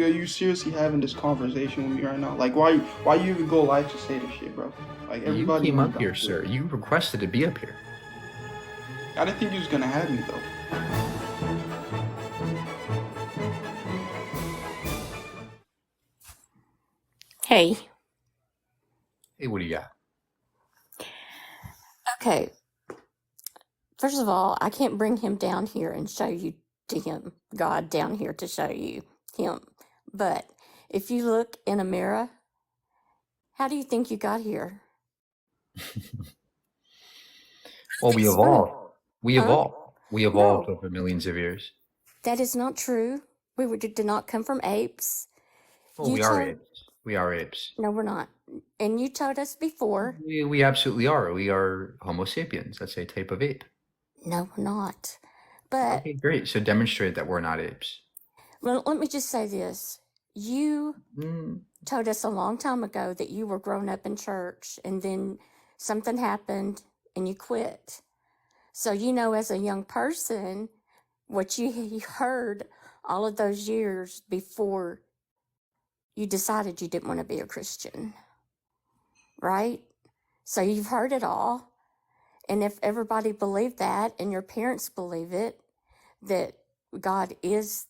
are you seriously having this conversation with me right now? Like, why you even go live to say this shit, bro? Like, You everybody came knows up I'm here, good. sir. You requested to be up here. I didn't think you was gonna have me though. Hey, Hey, what do you got? okay. First of all, I can't bring him down here and show you to him, God down here to show you him. But if you look in a mirror, how do you think you got here? Well, we It's funny. evolved. We Huh? evolved. We evolved No, over millions of years. that is not true. Did not come from apes. Well, You we are told, apes. We are apes. no, we're not. And you told us before, We absolutely are. We are Homo sapiens. That's a type of ape. no, we're not. But, Okay, great. So demonstrate that we're not apes. well, let me just say this. You Mm, told us a long time ago that you were grown up in church and then something happened and you quit. So, as a young person, what you heard all of those years before you decided you didn't want to be a Christian, right? So, you've heard it all. And if everybody believed that and your parents believe it, that God is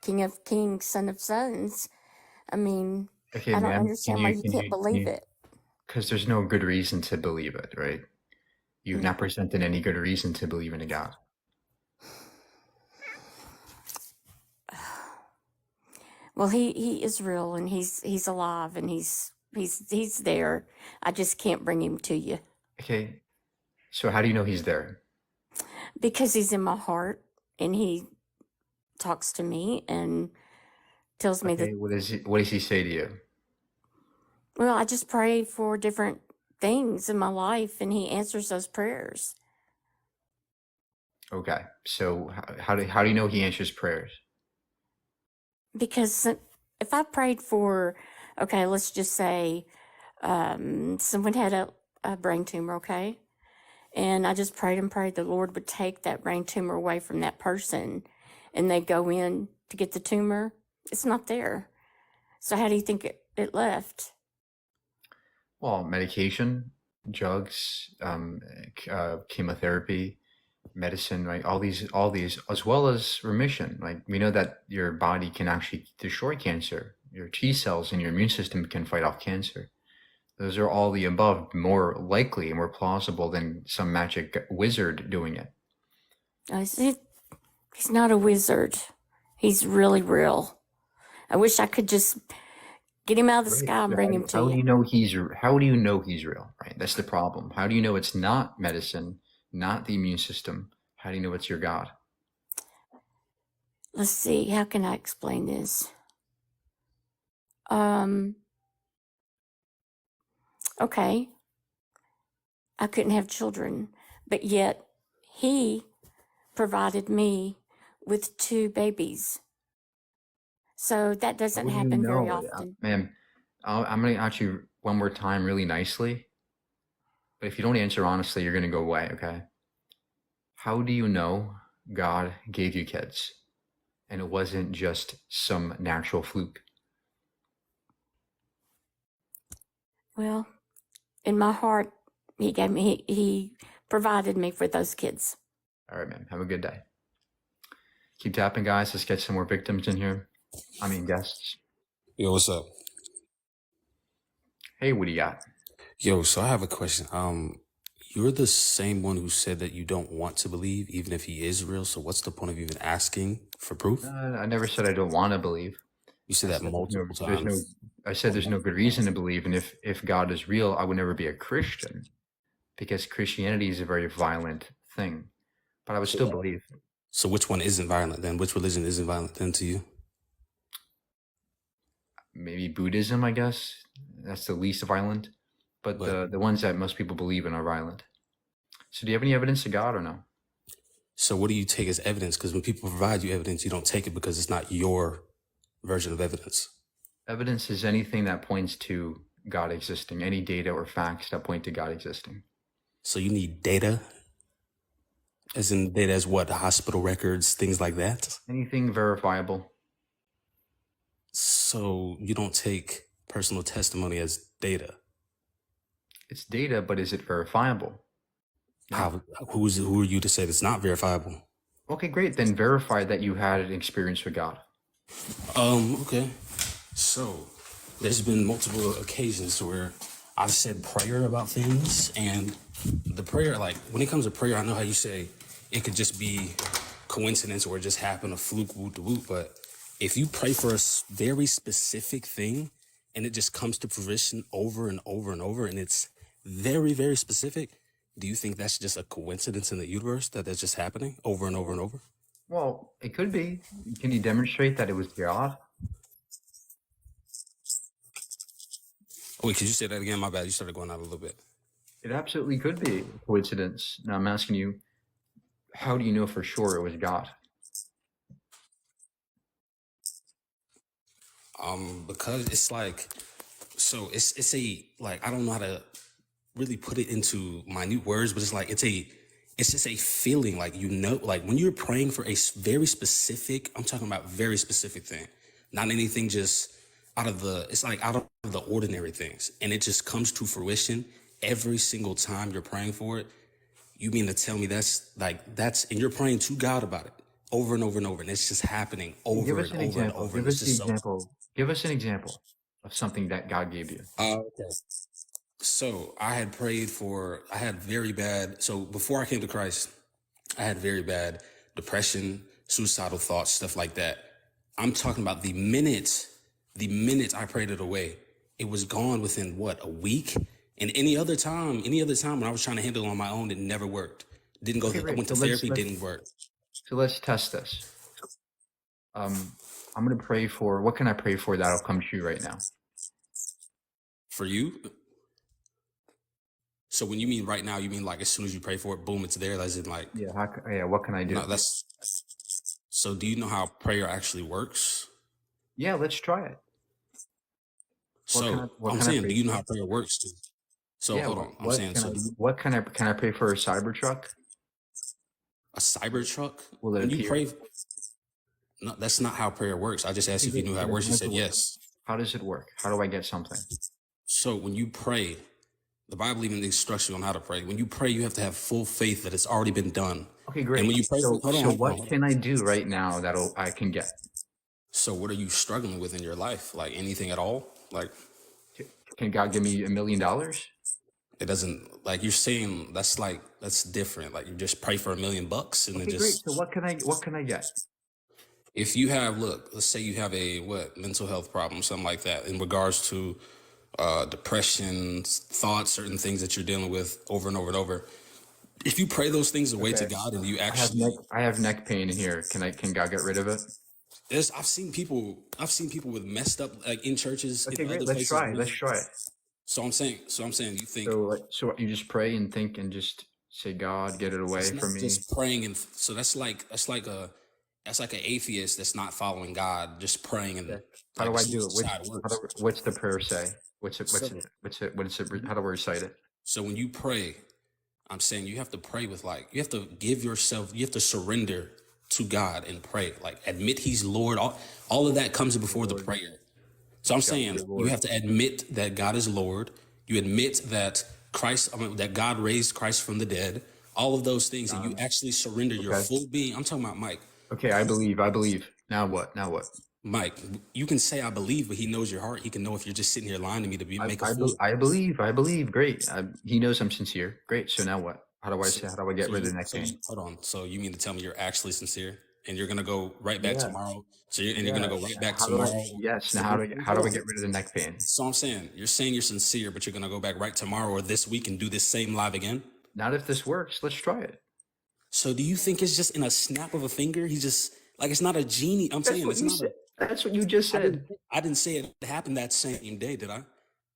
King of Kings, Son of Sons, I mean, okay, I don't ma'am. Can understand why you you can can't you can believe you? it. Because there's no good reason to believe it, right? You've No. not presented any good reason to believe in a God. Well, he is real and he's alive and he's there. I just can't bring him to you Okay, so how do you know he's there? because he's in my heart and he talks to me and tells me that. Okay, what does he say to you? Well, I just pray for different things in my life and he answers those prayers Okay, so how do you know he answers prayers? because if I prayed for, okay, let's just say someone had a brain tumor, okay, and I just prayed and prayed the Lord would take that brain tumor away from that person, and they go in to get the tumor. It's not there. So how do you think it left? Well, medication, drugs, chemotherapy, medicine, right? All these, as well as remission. Like we know that your body can actually destroy cancer. Your T cells and your immune system can fight off cancer. Those are all the above, more likely and more plausible than some magic wizard doing it. I said, he's not a wizard. He's really real. I wish I could just get him out of the Right. sky and So bring him to how do you. you know how do you know he's real? Right. That's the problem. How do you know it's not medicine, not the immune system? How do you know it's your God? Let's see. How can I explain this? Um. Okay. I couldn't have children, but yet he provided me with two babies. So that How doesn't do you happen very know? often. Ma'am, I'm going to ask you one more time really nicely, but if you don't answer honestly, you're going to go away, okay? How do you know God gave you kids and it wasn't just some natural fluke? Well, in my heart, he provided me for those kids. All right, ma'am. Have a good day. Keep tapping, guys. Let's get some more victims in here. I mean, guests. Yo, what's up? Hey, what do you got? Yo, so I have a question. You're the same one who said that you don't want to believe, even if he is real. So what's the point of even asking for proof? I never said I don't want to believe. You said I that said multiple there's no. times. I said there's no good reason to believe, and if God is real, I would never be a Christian, because Christianity is a very violent thing. But I would still believe. So which one isn't violent then? Which religion isn't violent then to you? Maybe Buddhism, I guess. That's the least violent. But the ones that most people believe in are violent. So do you have any evidence of God or no? So what do you take as evidence? Because when people provide you evidence, you don't take it because it's not your version of evidence. Evidence is anything that points to God existing, any data or facts that point to God existing. So you need data? As in data as what? Hospital records, things like that? Anything verifiable. So you don't take personal testimony as data. It's data, but is it verifiable? No. Who are you to say that's not verifiable? Okay, great. Then verify that you had an experience with God. Okay. So there's been multiple occasions where I've said prayer about things, and the prayer, like when it comes to prayer, I know how you say it could just be coincidence or it just happened, a fluke, whoop de whoop. But if you pray for a very specific thing and it just comes to fruition over and over and over, and it's very, very specific, do you think that's just a coincidence in the universe that that's just happening over and over and over? Well, it could be. Can you demonstrate that it was God? Wait, could you say that again? My bad. You started going out a little bit. It absolutely could be a coincidence. Now I'm asking you, how do you know for sure it was God? Because it's like, so it's a, like, I don't know how to really put it into minute words, but it's just a feeling, like, like when you're praying for a very specific, I'm talking about very specific thing, not anything just it's like out of the ordinary things, and it just comes to fruition every single time you're praying for it. You mean to tell me and you're praying to God about it over and over and over, and it's just happening over and over and over. Give us an example. Give us an example of something that God gave you. Okay. So I had so before I came to Christ, I had very bad depression, suicidal thoughts, stuff like that. I'm talking about the minute I prayed it away, it was gone within a week? And any other time when I was trying to handle it on my own, it never worked. Didn't go, I went to therapy, didn't work. So let's test this. I'm going to pray for, what can I pray for that'll come true right now? For you? So when you mean right now, you mean like as soon as you pray for it, boom, it's there? As in like... Yeah, what can I do? No, so do you know how prayer actually works? Yeah, let's try it. So I'm saying, do you know how prayer works too? So yeah, hold on, I'm saying, what can I pray for? A Cybertruck? A Cybertruck? Will it when appear? You pray? No, that's not how prayer works. I just asked if you knew how it works. You said yes. How does it work? How do I get something? So when you pray, the Bible even instructs you on how to pray. When you pray, you have to have full faith that it's already been done. Okay, great. And when you pray, what can I do right now that I can get? So what are you struggling with in your life? Like anything at all? Like, can God give me $1 million? It doesn't, like you're saying, that's different. Like you just pray for $1 million and okay, great. So what can I get? If you have, let's say you have a mental health problem, something like that, in regards to depression, thoughts, certain things that you're dealing with over and over and over. If you pray those things away to God, and you actually, I have neck pain in here. Can God get rid of it? I've seen people with messed up, like in churches. Okay, in great. Other Let's places. try it. So I'm saying, you think so you just pray and think and just say, God, get it away from me. Just praying, and so that's like an atheist that's not following God, just praying. And how do I do it? What's the prayer say? What's it? How do we recite it? So when you pray, I'm saying you have to pray with you have to give yourself, you have to surrender to God and pray. Like admit He's Lord. All of that comes before the prayer. So I'm saying you have to admit that God is Lord. You admit that that God raised Christ from the dead. All of those things, and you actually surrender your full being. I'm talking about Mike. Okay, I believe. Now what? Mike, you can say I believe, but He knows your heart. He can know if you're just sitting here lying to me to make a fool. I believe. Great. He knows I'm sincere. Great. So now what? How do I get rid of the neck pain? Hold on. So you mean to tell me you're actually sincere, and you're gonna go right back tomorrow? So you're gonna go right back tomorrow? Yes. Now how do I get rid of the neck pain? So I'm saying you're sincere, but you're gonna go back right tomorrow or this week and do this same live again? Not if this works. Let's try it. So do you think it's just in a snap of a finger? He's just like, it's not a genie. I'm saying it's not. That's what you just said. I didn't say it happened that same day, did I?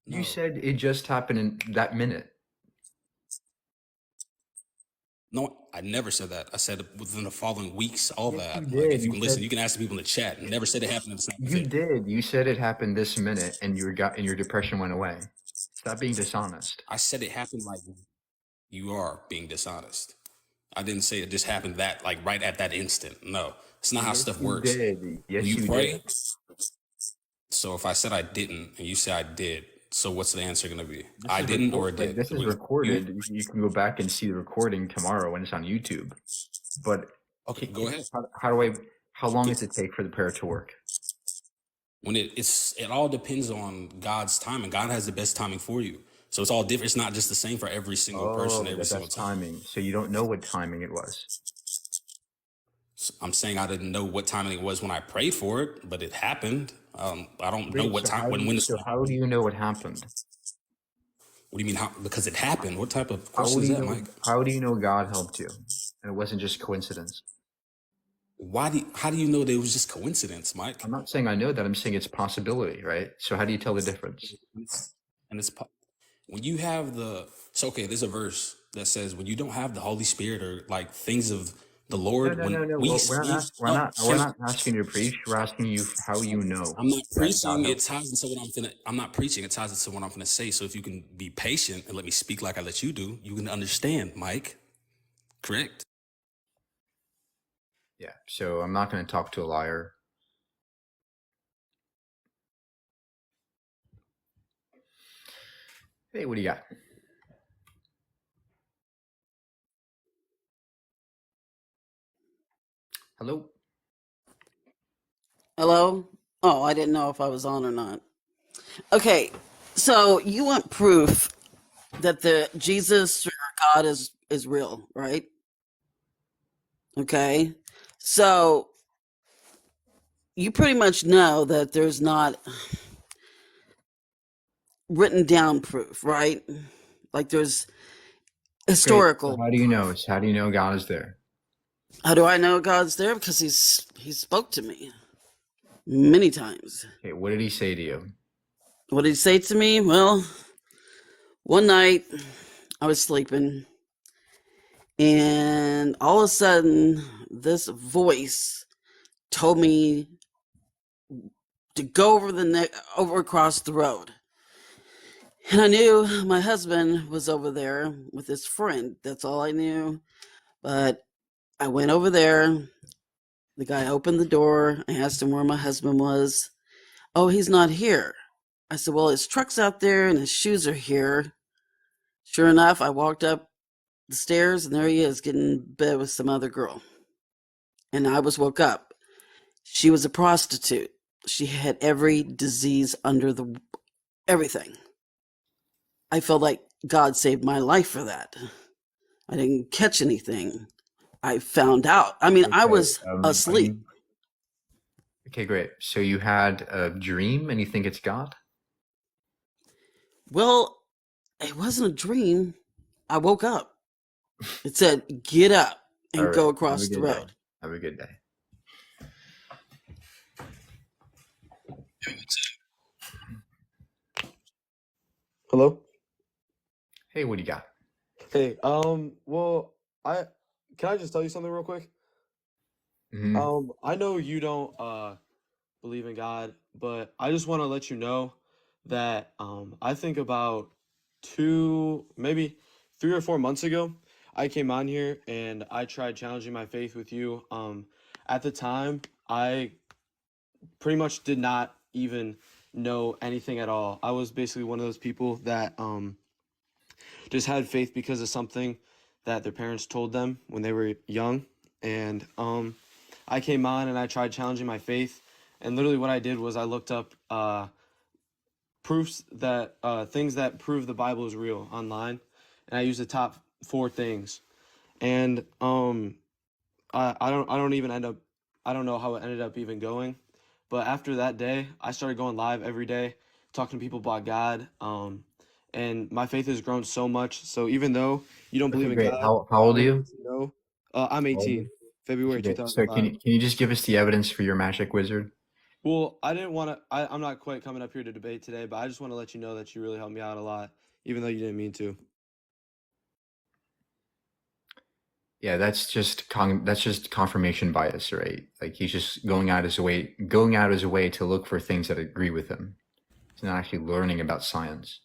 No. You said it just happened in that minute. No, I never said that. I said within the following weeks, all that. You did. If you can listen, you can ask the people in the chat. I never said it happened in the same day. You did. You said it happened this minute, and your depression went away. Stop being dishonest. I said it happened like you are being dishonest. I didn't say it just happened right at that instant. No, it's not how stuff works. Did. Yes, you pray. did. So if I said I didn't and you say I did, so what's the answer going to be? This I is didn't or like did? this is recorded. You can go back and see the recording tomorrow when it's on YouTube. But Okay, go ahead. how long does it take for the prayer to work? When it all depends on God's timing. God has the best timing for you. So it's all different. It's not just the same for every single person every the single best time. timing. So you don't know what timing it was. So I'm saying I didn't know what timing it was when I prayed for it, but it happened. I don't know Great. what So time when it's. so how do you know what happened? What do you mean? How? Because it happened. What type of How question do is you that, know? Mike? How do you know God helped you, and it wasn't just coincidence? How do you know that it was just coincidence, Mike? I'm not saying I know that. I'm saying it's possibility, right? So how do you tell the difference? And when you have okay, there's a verse that says when you don't have the Holy Spirit or like things of the Lord, when No. we Well, speak, we're not asking you to preach. We're asking you how you know I'm not that God preaching. It helped. ties into I'm not preaching. It ties into what I'm gonna say. So if you can be patient and let me speak like I let you do, you can understand, Mike. Correct? Yeah. So I'm not going to talk to a liar. Hey, what do you got? Hello. Hello? Oh, I didn't know if I was on or not. Okay, so you want proof that the Jesus or God is real, right? Okay. So you pretty much know that there's not written down proof, right? Like there's Great. So historical. how do you know? How do you know God is there? How do I know God's there? Because he spoke to me many times. Okay. What did he say to you? What did he say to me? Well, one night I was sleeping, and all of a sudden, this voice told me to go over across the road. And I knew my husband was over there with his friend. That's all I knew. But I went over there. The guy opened the door. I asked him where my husband was. Oh, he's not here. I said, well, his truck's out there and his shoes are here. Sure enough, I walked up the stairs and there he is getting in bed with some other girl. And I woke up. She was a prostitute. She had every disease under everything. I felt like God saved my life for that. I didn't catch anything. I found out. I mean, I Okay. was asleep. Okay, great. So you had a dream and you think it's God? Well, it wasn't a dream. I woke up. It said, get up and All right. go Have across a the good road. day. Have a good day. Hello? Hey, what do you got? Hey, well, can I just tell you something real quick? Mhm. I know you don't believe in God, but I just want to let you know that I think about maybe 3 or 4 months ago, I came on here and I tried challenging my faith with you. At the time, I pretty much did not even know anything at all. I was basically one of those people that just had faith because of something that their parents told them when they were young. And I came on and I tried challenging my faith. And literally what I did was I looked up proofs that things that prove the Bible is real online, and I used the top 4 things. And I don't even end up I don't know how it ended up even going. But after that day, I started going live every day, talking to people about God. And my faith has grown so much. So even though you don't believe Okay, in great. God, How old I are want to you? let you know. I'm How old are 18, you? February Okay, great. So 2005. can you just give us the evidence for your magic wizard? Well, I didn't want to. I'm not quite coming up here to debate today, but I just want to let you know that you really helped me out a lot, even though you didn't mean to. Yeah, that's just confirmation bias, right? Like he's just going out his way to look for things that agree with him. He's not actually learning about science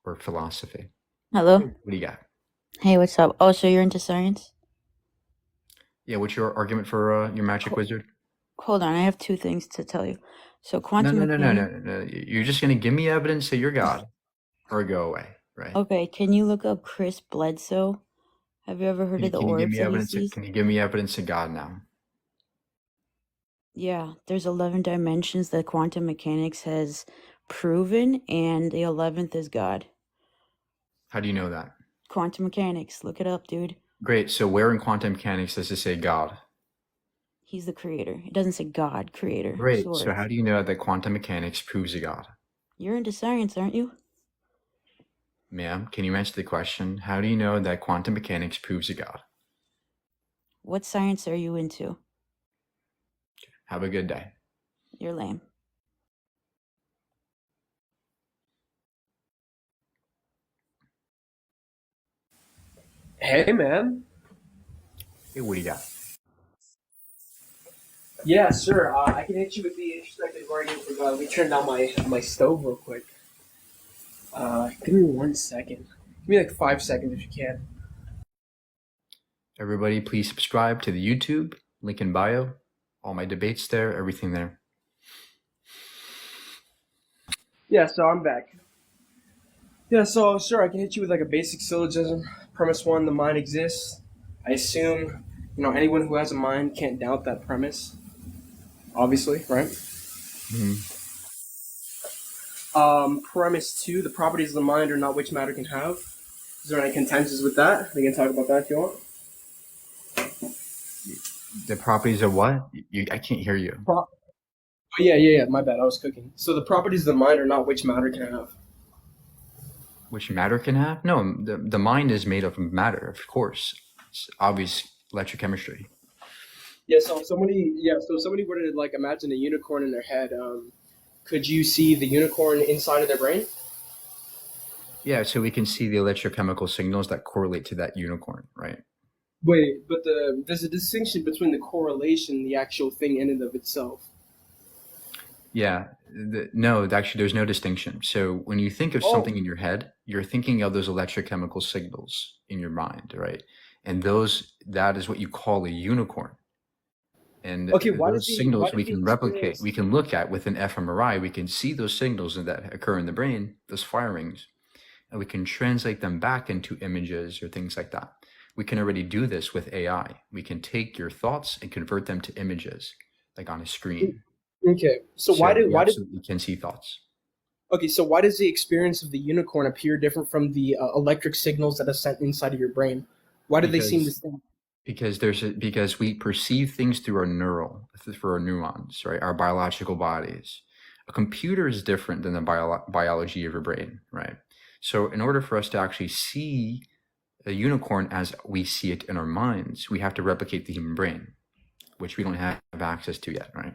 or philosophy. Hello? What do you got? Hey, what's up? Oh, so you're into science? Yeah, what's your argument for your magic Ho- wizard? Hold on, I have two things to tell you. So No, quantum no, no, no, mechanics. no, no. You're just gonna give me evidence that you're God, or go away, right? Okay, can you look up Chris Bledsoe? Have you ever heard of the Can you give orbs me that he evidence? sees? Can you give me evidence of God now? Yeah, there's 11 dimensions that quantum mechanics has proven, and the 11th is God. How do you know that? Quantum mechanics, look it up, dude. Great. So where in quantum mechanics does it say God? He's the creator. It doesn't say God, creator, Great. So source. how do you know that quantum mechanics proves a God? You're into science, aren't you? Ma'am, can you answer the question? How do you know that quantum mechanics proves a God? What science are you into? Have a good day. You're lame. Hey, man. Hey, what do you got? Yeah, sure. I can hit you with the introspective guardian for God. Let me turn down my stove real quick. Give me 1 second. Give me like 5 seconds if you can. Everybody, please subscribe to the YouTube, link in bio. All my debates there, everything there. Yeah, so I'm back. Yeah, so sure, I can hit you with like a basic syllogism. Premise one: the mind exists. I assume anyone who has a mind can't doubt that premise. Obviously, right? Premise two: the properties of the mind are not which matter can have. Is there any contentions with that? We can talk about that if you want. The properties of what? I can't hear you. Oh, yeah. My bad. I was cooking. So the properties of the mind are not which matter can have. Which matter can have? No, the mind is made of matter, of course. It's obvious electrochemistry. Yeah. So if somebody were to like imagine a unicorn in their head, could you see the unicorn inside of their brain? Yeah, so we can see the electrochemical signals that correlate to that unicorn, right? Wait, but there's a distinction between the correlation and the actual thing in and of itself. Yeah, no, actually, there's no distinction. So when you think of something in your head, you're thinking of those electrochemical signals in your mind, right? And that is what you call a unicorn. And Okay, those signals we can replicate, we can look at with an fMRI, we can see those signals that occur in the brain, those firings, and we can translate them back into images or things like that. We can already do this with AI. We can take your thoughts and convert them to images, like on a screen. Okay, so why you can see thoughts? Okay, so why does the experience of the unicorn appear different from the electric signals that are sent inside of your brain? Why do they seem distinct? Because we perceive things through our neurons, right? Our biological bodies. A computer is different than the biology of your brain, right? So in order for us to actually see a unicorn as we see it in our minds, we have to replicate the human brain, which we don't have access to yet, right?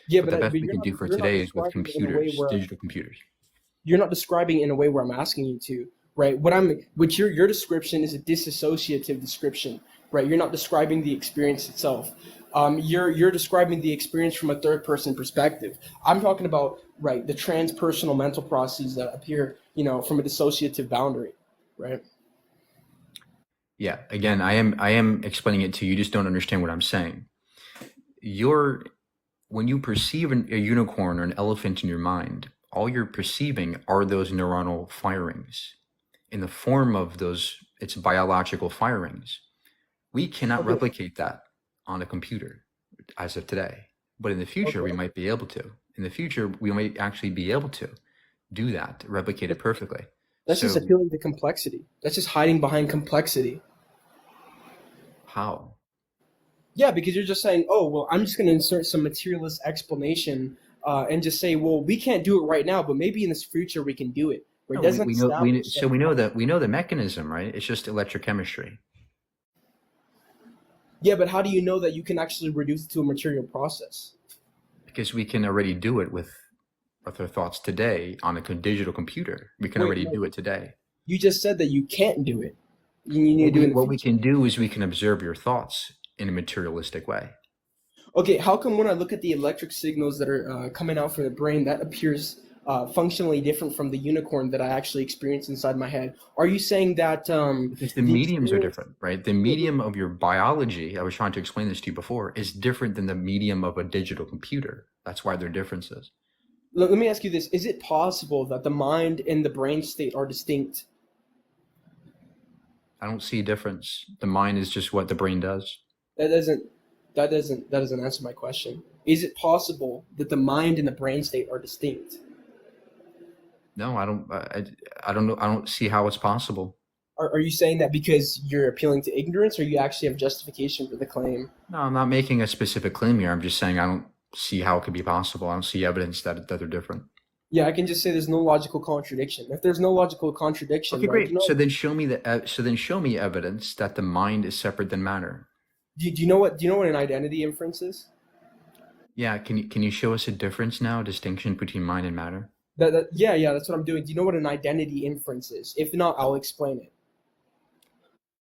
Yeah, but the best we can do for today is with computers, digital computers. You're not describing in a way where I'm asking you to, right? Your description is a disassociative description, right? You're not describing the experience itself. You're describing the experience from a third person perspective. I'm talking about, right, the transpersonal mental processes that appear, from a dissociative boundary, right? Yeah, again, I am explaining it to you. You just don't understand what I'm saying. When you perceive a unicorn or an elephant in your mind, all you're perceiving are those neuronal firings in the form of its biological firings. We cannot replicate that on a computer as of today, but in the future, we might be able to. In the future, we might actually be able to do that, replicate it perfectly. That's just appealing to complexity. That's just hiding behind complexity. How? Yeah, because you're just saying, oh, well, I'm just going to insert some materialist explanation and just say, well, we can't do it right now, but maybe in the future we can do it. We know the mechanism, right? It's just electrochemistry. Yeah, but how do you know that you can actually reduce it to a material process? Because we can already do it with our thoughts today on a digital computer. We can already do it today. You just said that you can't do it. You need to do it. What we can do is we can observe your thoughts in a materialistic way. Okay, how come when I look at the electric signals that are coming out from the brain, that appears functionally different from the unicorn that I actually experience inside my head? Are you saying that because the mediums are different, right? The medium of your biology, I was trying to explain this to you before, is different than the medium of a digital computer. That's why there are differences. Let me ask you this: is it possible that the mind and the brain state are distinct? I don't see a difference. The mind is just what the brain does. That doesn't that doesn't answer my question. Is it possible that the mind and the brain state are distinct? No, I don't know. I don't see how it's possible. Are you saying that because you're appealing to ignorance, or you actually have justification for the claim? No, I'm not making a specific claim here. I'm just saying I don't see how it could be possible. I don't see evidence that they're different. Yeah, I can just say there's no logical contradiction. If there's no logical contradiction, Okay, right? great. You know, So then show me show me evidence that the mind is separate than matter. do you know what an identity inference is? Yeah, can you show us a difference now, a distinction between mind and matter? Yeah, that's what I'm doing. Do you know what an identity inference is? If not, I'll explain it.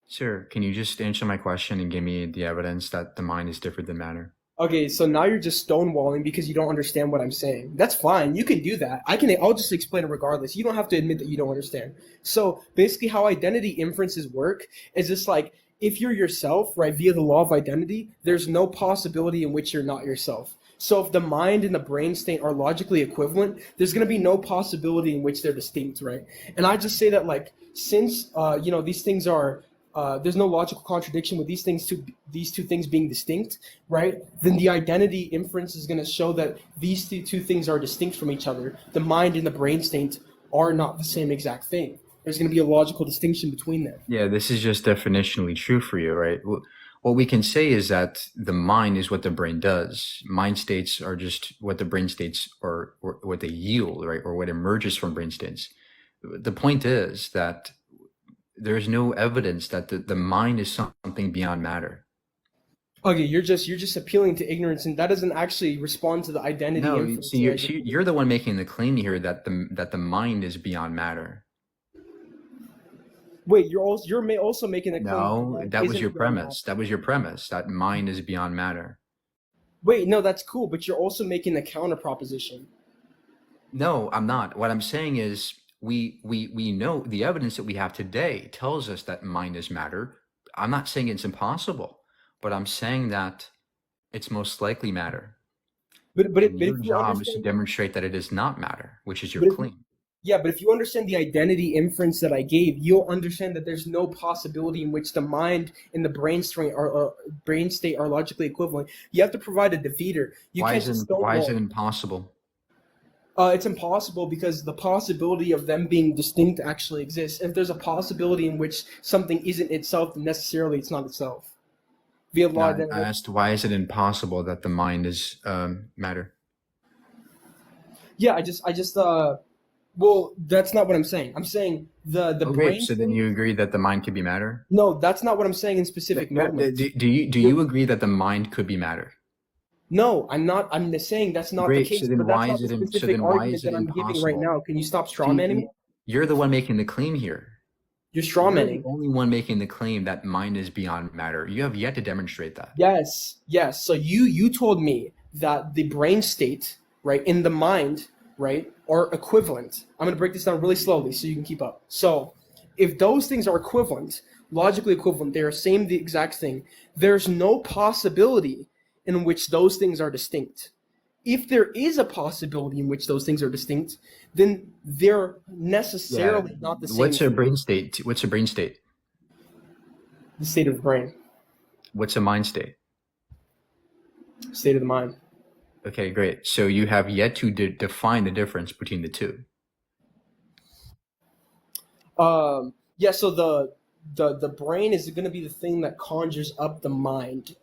Sir, can you just answer my question and give me the evidence that the mind is different than matter? Okay, so now you're just stonewalling because you don't understand what I'm saying. That's fine. You can do that. I'll just explain it regardless. You don't have to admit that you don't understand. So basically how identity inferences work is just like if you're yourself, right, via the law of identity, there's no possibility in which you're not yourself. So if the mind and the brain state are logically equivalent, there's going to be no possibility in which they're distinct, right? And I just say that like since these things are there's no logical contradiction with these two things being distinct, right? Then the identity inference is going to show that these two things are distinct from each other. The mind and the brain state are not the same exact thing. There's going to be a logical distinction between them. Yeah, this is just definitionally true for you, right? What we can say is that the mind is what the brain does. Mind states are just what the brain states or what they yield, right? Or what emerges from brain states. The point is that there's no evidence that the mind is something beyond matter. Okay, you're just appealing to ignorance, and that doesn't actually respond to the identity No, inference. see, you're the one making the claim here that the mind is beyond matter. Wait, you're also making a claim. No, that was isn't your beyond premise. That was your premise, that mind is beyond matter. Wait, no, that's cool, but you're also making a counter proposition. No, I'm not. What I'm saying is we know the evidence that we have today tells us that mind is matter. I'm not saying it's impossible, but I'm saying that it's most likely matter. But And if your you job is to understand, demonstrate that it is not matter, which is but your if, claim. yeah, but if you understand the identity inference that I gave, you'll understand that there's no possibility in which the mind and the brain state are logically equivalent. You have to provide a defeater. You Why can't is just why is it stonewall. impossible? It's impossible because the possibility of them being distinct actually exists. If there's a possibility in which something isn't itself, then necessarily it's not itself. Via law No, of I identity. asked why is it impossible that the mind is matter? Yeah, well, that's not what I'm saying. I'm saying the Okay, brain so then state. you agree that the mind could be matter? No, that's not what I'm saying in specific moments. Do you agree that the mind could be matter? No, I'm not. I'm just saying that's not the Great. case. So then But that's why not is the it so specific then why argument is it that I'm giving right impossible? now. Can you stop See, strawmanning me? you're the one making the claim here. You're You're the strawmanning. only one making the claim that mind is beyond matter. You have yet to demonstrate that. Yes, yes. So you told me that the brain state, right, in the mind, right, are equivalent. I'm going to break this down really slowly so you can keep up. So, if those things are equivalent, logically equivalent, they are the exact thing. There's no possibility in which those things are distinct. If there is a possibility in which those things are distinct, then they're Yeah. necessarily not the same What's a thing. brain state? What's a brain state? The state of the brain, What's a mind state? state of the mind. Okay, great. So you have yet to define the difference between the two. Yeah. So the brain is going to be the thing that conjures up the mind.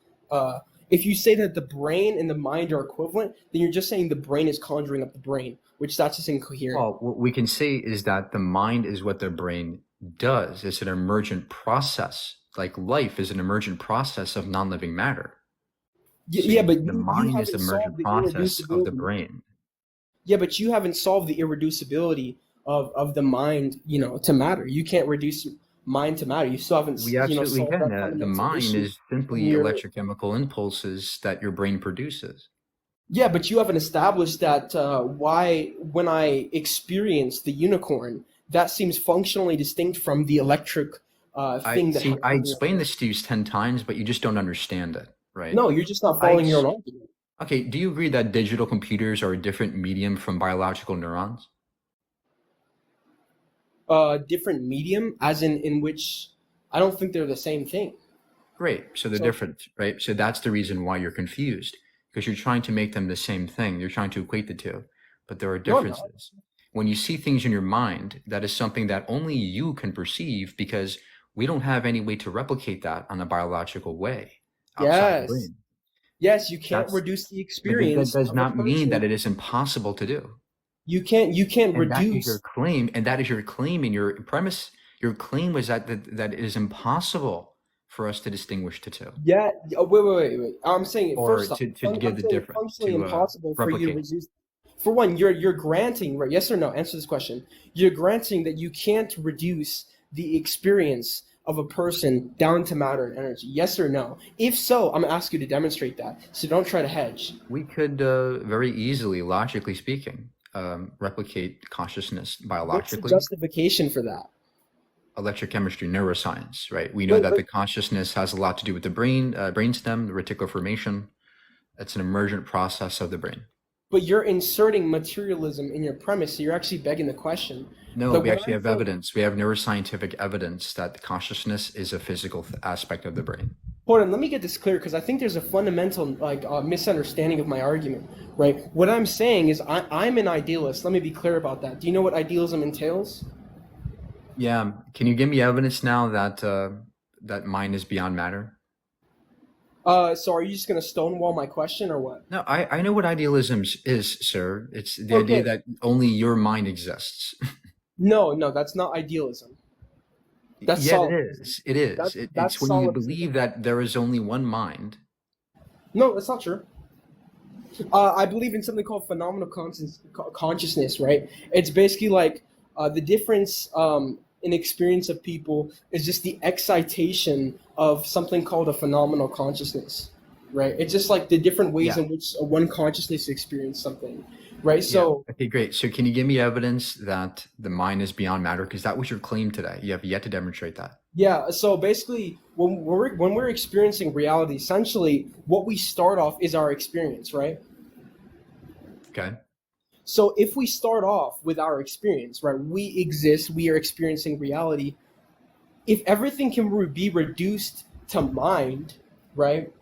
If you say that the brain and the mind are equivalent, then you're just saying the brain is conjuring up the brain, which that's just incoherent. Well, what we can say is that the mind is what the brain does. It's an emergent process. Like life is an emergent process of non-living matter. So Yeah, but the you mind is the haven't solved emergent the process of the irreducibility. brain. Yeah, but you haven't solved the irreducibility of the mind, to matter. You can't reduce mind to matter. You still haven't, We absolutely solved can. that The fundamental mind issue. is simply You're, electrochemical impulses that your brain produces. yeah, but you haven't established that why when I experience the unicorn, that seems functionally distinct from the electric thing that I happens. explained this to you 10 times, but you just don't understand it, right? No, you're just not I following your ex- own argument. Okay, do you agree that digital computers are a different medium from biological neurons? Different medium, as in which I don't think they're the same thing. Great. So they're So different, right? So that's the reason why you're confused, because you're trying to make them the same thing. You're trying to equate the two, but there are no, I'm not. differences. When you see things in your mind, that is something that only you can perceive because we don't have any way to replicate that on a biological way outside the Yes, brain. yes, you can't That's, reduce the but that experience does of a not mean that person. it is impossible to do. You can't And that is your reduce. claim, and that is your claim in your premise. Your claim was that it is impossible for us to distinguish the two, Yeah. Wait. I'm saying it or first off. to give I'm the saying it's difference functionally to impossible for you to replicate. reduce. For one, you're granting, right? Yes or no? Answer this question. You're granting that you can't reduce the experience of a person down to matter and energy. Yes or no? If so, I'm gonna ask you to demonstrate that. So don't try to hedge. We could very easily, logically speaking, replicate consciousness What's the biologically. justification for that? Electrochemistry, neuroscience, right? We know But that but the consciousness has a lot to do with the brain, brainstem, the reticular formation. It's an emergent process of the brain. but you're inserting materialism in your premise, so you're actually begging the question. No, But we what actually I'm have saying, evidence. We have neuroscientific evidence that consciousness is a physical aspect of the brain. hold on, let me get this clear because I think there's a fundamental misunderstanding of my argument, right? What I'm saying is I'm an idealist. Let me be clear about that. Do you know what idealism entails? Yeah. Can you give me evidence now that that mind is beyond matter? So are you just gonna stonewall my question or what? No, I know what idealism is, sir. It's the idea Okay, that only your mind exists. no, that's not idealism. That's Yet it solipsism. is. It is. It's That's when you solipsism. believe that there is only one mind. No, that's not true. I believe in something called phenomenal consciousness, right? It's basically like the difference in experience of people is just the excitation of something called a phenomenal consciousness, right? It's just like the different ways Yeah. in which one consciousness experiences something, right? Yeah. So, Okay, great. So can you give me evidence that the mind is beyond matter? Because that was your claim today. You have yet to demonstrate that. yeah, so basically, when we're experiencing reality, essentially, what we start off is our experience, right? Okay. So if we start off with our experience, right, we exist, we are experiencing reality. If everything can be reduced to mind, right,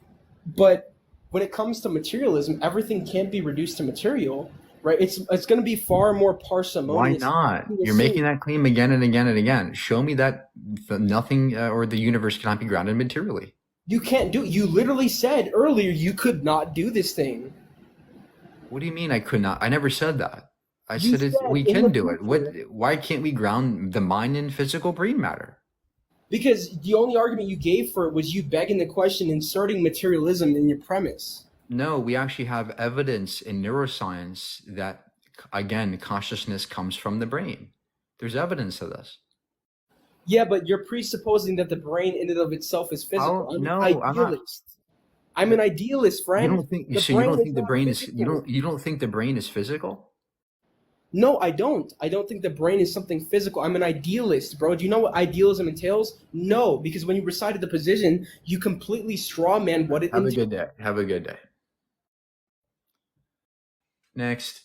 but when it comes to materialism, everything can't be reduced to material, right? It's going to be far more Why parsimonious not? to You're making assume that claim again and again and again. Show me that nothing or the universe cannot be grounded materially. you can't do. You literally said earlier you could not do this thing. What do you mean I could not? I never said that. I You said said we in the can do it. What? future. Why can't we ground the mind in physical brain matter? Because the only argument you gave for it was you begging the question, inserting materialism in your premise. No, we actually have evidence in neuroscience that, again, consciousness comes from the brain. There's evidence of this. Yeah, but you're presupposing that the brain in and of itself is physical. Oh I'm an no, I'm not. idealist. I'm an idealist, You friend. don't think The so? You brain don't is think the not brain is physical. you don't think the brain is physical? No, I don't. I don't think the brain is something physical. I'm an idealist, bro. Do you know what idealism entails? No, because when you recited the position, you completely strawman what it Have a entails. good day. Have a good day. Next.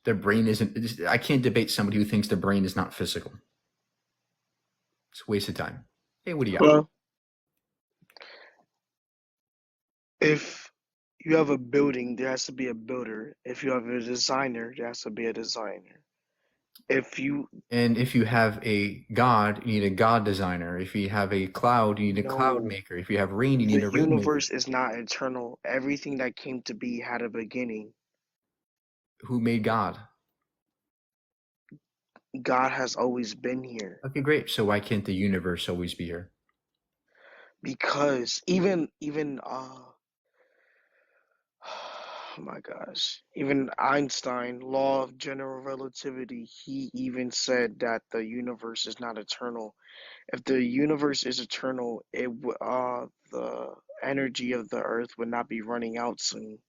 The brain isn't. I can't debate somebody who thinks the brain is not physical. It's a waste of time. Hey, what do you got? Well, if you have a building, there has to be a builder. If you have a designer, there has to be a designer. And if you have a God, you need a God designer. If you have a cloud, you need a cloud No, maker. If you have rain, you need the a rain maker. universe is not eternal. Everything that came to be had a beginning. Who made God? God has always been here. Okay, great. So why can't the universe always be here? Because even oh my gosh, even Einstein, law of general relativity, he even said that the universe is not eternal. If the universe is eternal, the energy of the earth would not be running out soon.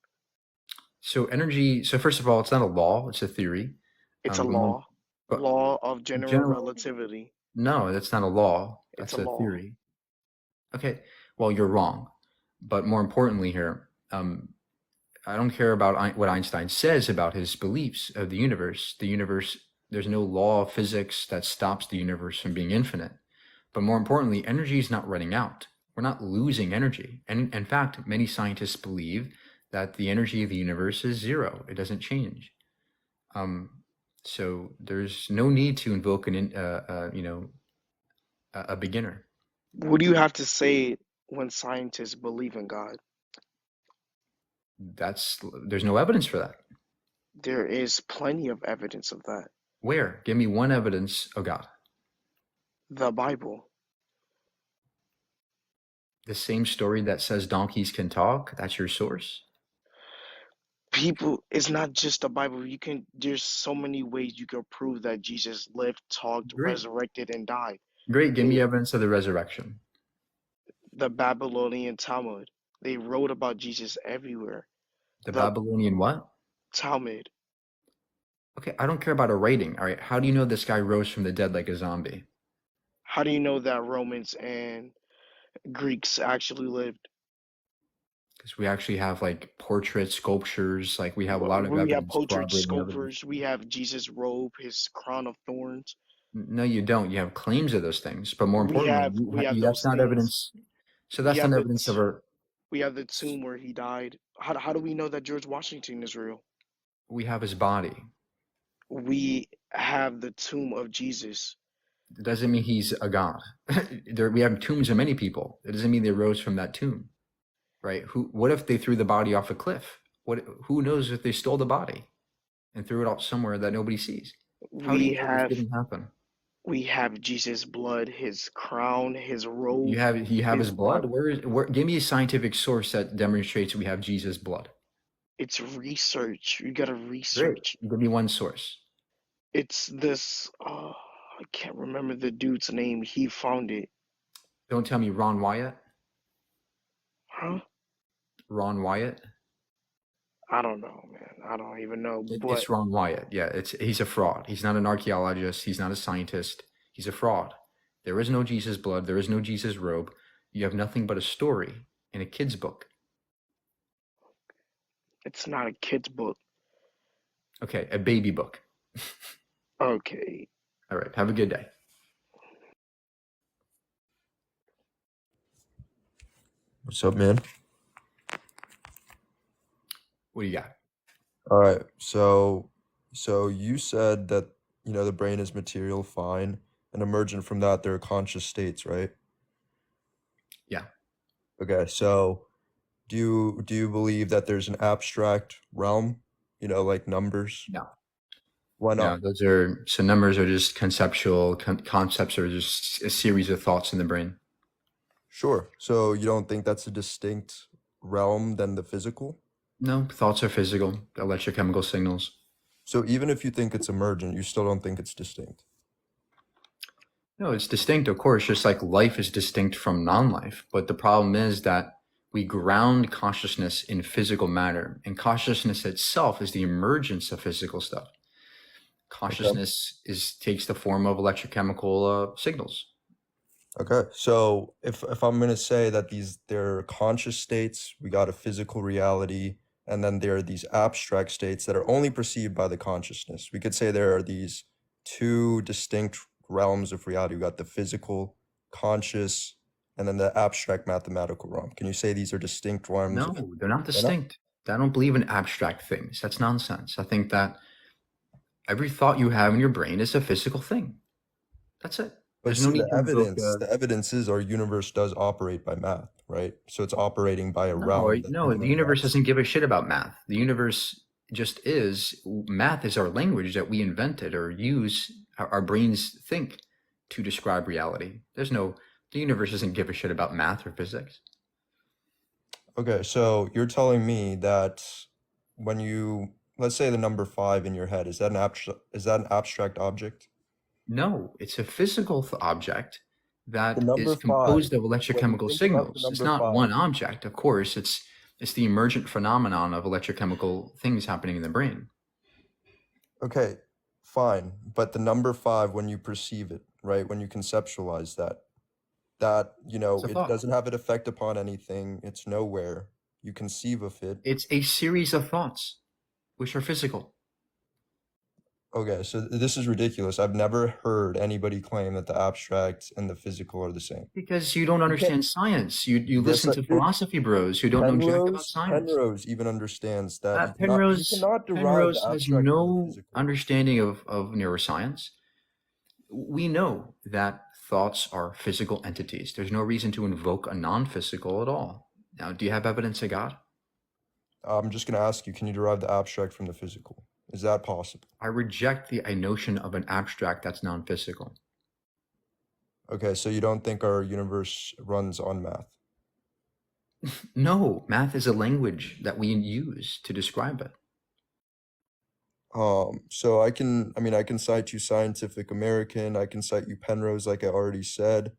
So energy. So first of all, it's not a law; it's a theory. It's a We know, but law of general general. relativity. No, that's not a law. It's That's a a law. theory. Okay. Well, you're wrong. But more importantly here, I don't care about what Einstein says about his beliefs of the universe. The universe, there's no law of physics that stops the universe from being infinite. But more importantly, energy is not running out. We're not losing energy. And in fact, many scientists believe that the energy of the universe is zero. It doesn't change. So there's no need to invoke a beginner. What do you have to say when scientists believe in God? There's no evidence for that. There is plenty of evidence of that. Where? Give me one evidence of God. The Bible. The same story that says donkeys can talk, that's your source? People, it's not just the Bible. There's so many ways you can prove that Jesus lived, talked, Great. resurrected, and died. Great. Give me evidence of the resurrection. The Babylonian Talmud. They wrote about Jesus everywhere. The Babylonian what? Talmud. Okay, I don't care about a writing. All right, how do you know this guy rose from the dead like a zombie? How do you know that Romans and Greeks actually lived? Because we actually have like portraits, sculptures, like we have a lot of We have evidence. portraits, corroborating evidence. sculptures. We have Jesus' robe, his crown of thorns. No, you don't. You have claims of those things, but more We importantly, have that's those not things. evidence. So that's have not the evidence of our. We have the tomb where he died. How do we know that George Washington is real? We have his body. We have the tomb of Jesus. It doesn't mean he's a god. We have tombs of many people. It doesn't mean they rose from that tomb, right? What if they threw the body off a cliff? Who knows if they stole the body and threw it out somewhere that nobody sees? How do you know this didn't happen? We have Jesus' blood, his crown, his robe. You have his blood. body. Where? Give me a scientific source that demonstrates we have Jesus' blood. It's research. You gotta Great. research. Give me one source. It's this. I can't remember the dude's name. He found it. Don't tell me Ron Wyatt. Huh? Ron Wyatt. I don't know, man. I don't even know. But It's Ron Wyatt. Yeah, he's a fraud. He's not an archaeologist. He's not a scientist. He's a fraud. There is no Jesus blood. There is no Jesus robe. You have nothing but a story in a kid's book. it's not a kid's book. Okay, a baby book. Okay. All right. Have a good day. What's up, man? What do you got? All right. So you said that, the brain is material, fine, and emergent from that, there are conscious states, right? Yeah. Okay. So do you believe that there's an abstract realm, like numbers? No. Why No, not? numbers are just conceptual. Concepts are just a series of thoughts in the brain. Sure. So you don't think that's a distinct realm than the physical? No, thoughts are physical, electrochemical signals. So even if you think it's emergent, you still don't think it's distinct? No, it's distinct, of course, just like life is distinct from non-life. But the problem is that we ground consciousness in physical matter, and consciousness itself is the emergence of physical stuff. Consciousness takes the form of electrochemical signals. Okay, so if I'm gonna say that there are conscious states, we got a physical reality, and then there are these abstract states that are only perceived by the consciousness. We could say there are these two distinct realms of reality. We got the physical, conscious, and then the abstract mathematical realm. Can you say these are distinct realms? No, they're not distinct. I don't believe in abstract things. That's nonsense. I think that every thought you have in your brain is a physical thing. That's it. But There's no see, need to invoke the evidence is our universe does operate by math, right? So it's operating by a realm. No, the universe doesn't give a shit about math. The universe just is. Math is our language that we invented or use. Our brains think to describe reality. The universe doesn't give a shit about math or physics. Okay, so you're telling me that when let's say the number 5 in your head, is that an abstract object? No, it's a physical object that The number is composed of when you electrochemical think about the signals. It's number not 5, one object, of course. It's the emergent phenomenon of electrochemical things happening in the brain. okay, fine. But the number 5, when you perceive it, right? When you conceptualize that, It's a it thought. doesn't have an effect upon anything. It's nowhere. you conceive of it. It's a series of thoughts, which are physical. Okay, so this is ridiculous. I've never heard anybody claim that the abstract and the physical are the same. Because you don't You can't. understand science. You Yes, listen to dude. philosophy bros who don't know jack about Penrose science. Penrose even understands that you Penrose cannot derive Penrose the has abstract from the no physical. understanding of neuroscience. We know that thoughts are physical entities. There's no reason to invoke a non-physical at all. Now, do you have evidence of God? I'm just going to ask you, can you derive the abstract from the physical? Is that possible? I reject the notion of an abstract that's non-physical. Okay, so you don't think our universe runs on math? No, math is a language that we use to describe it. So I can cite you Scientific American, I can cite you Penrose, like I already said.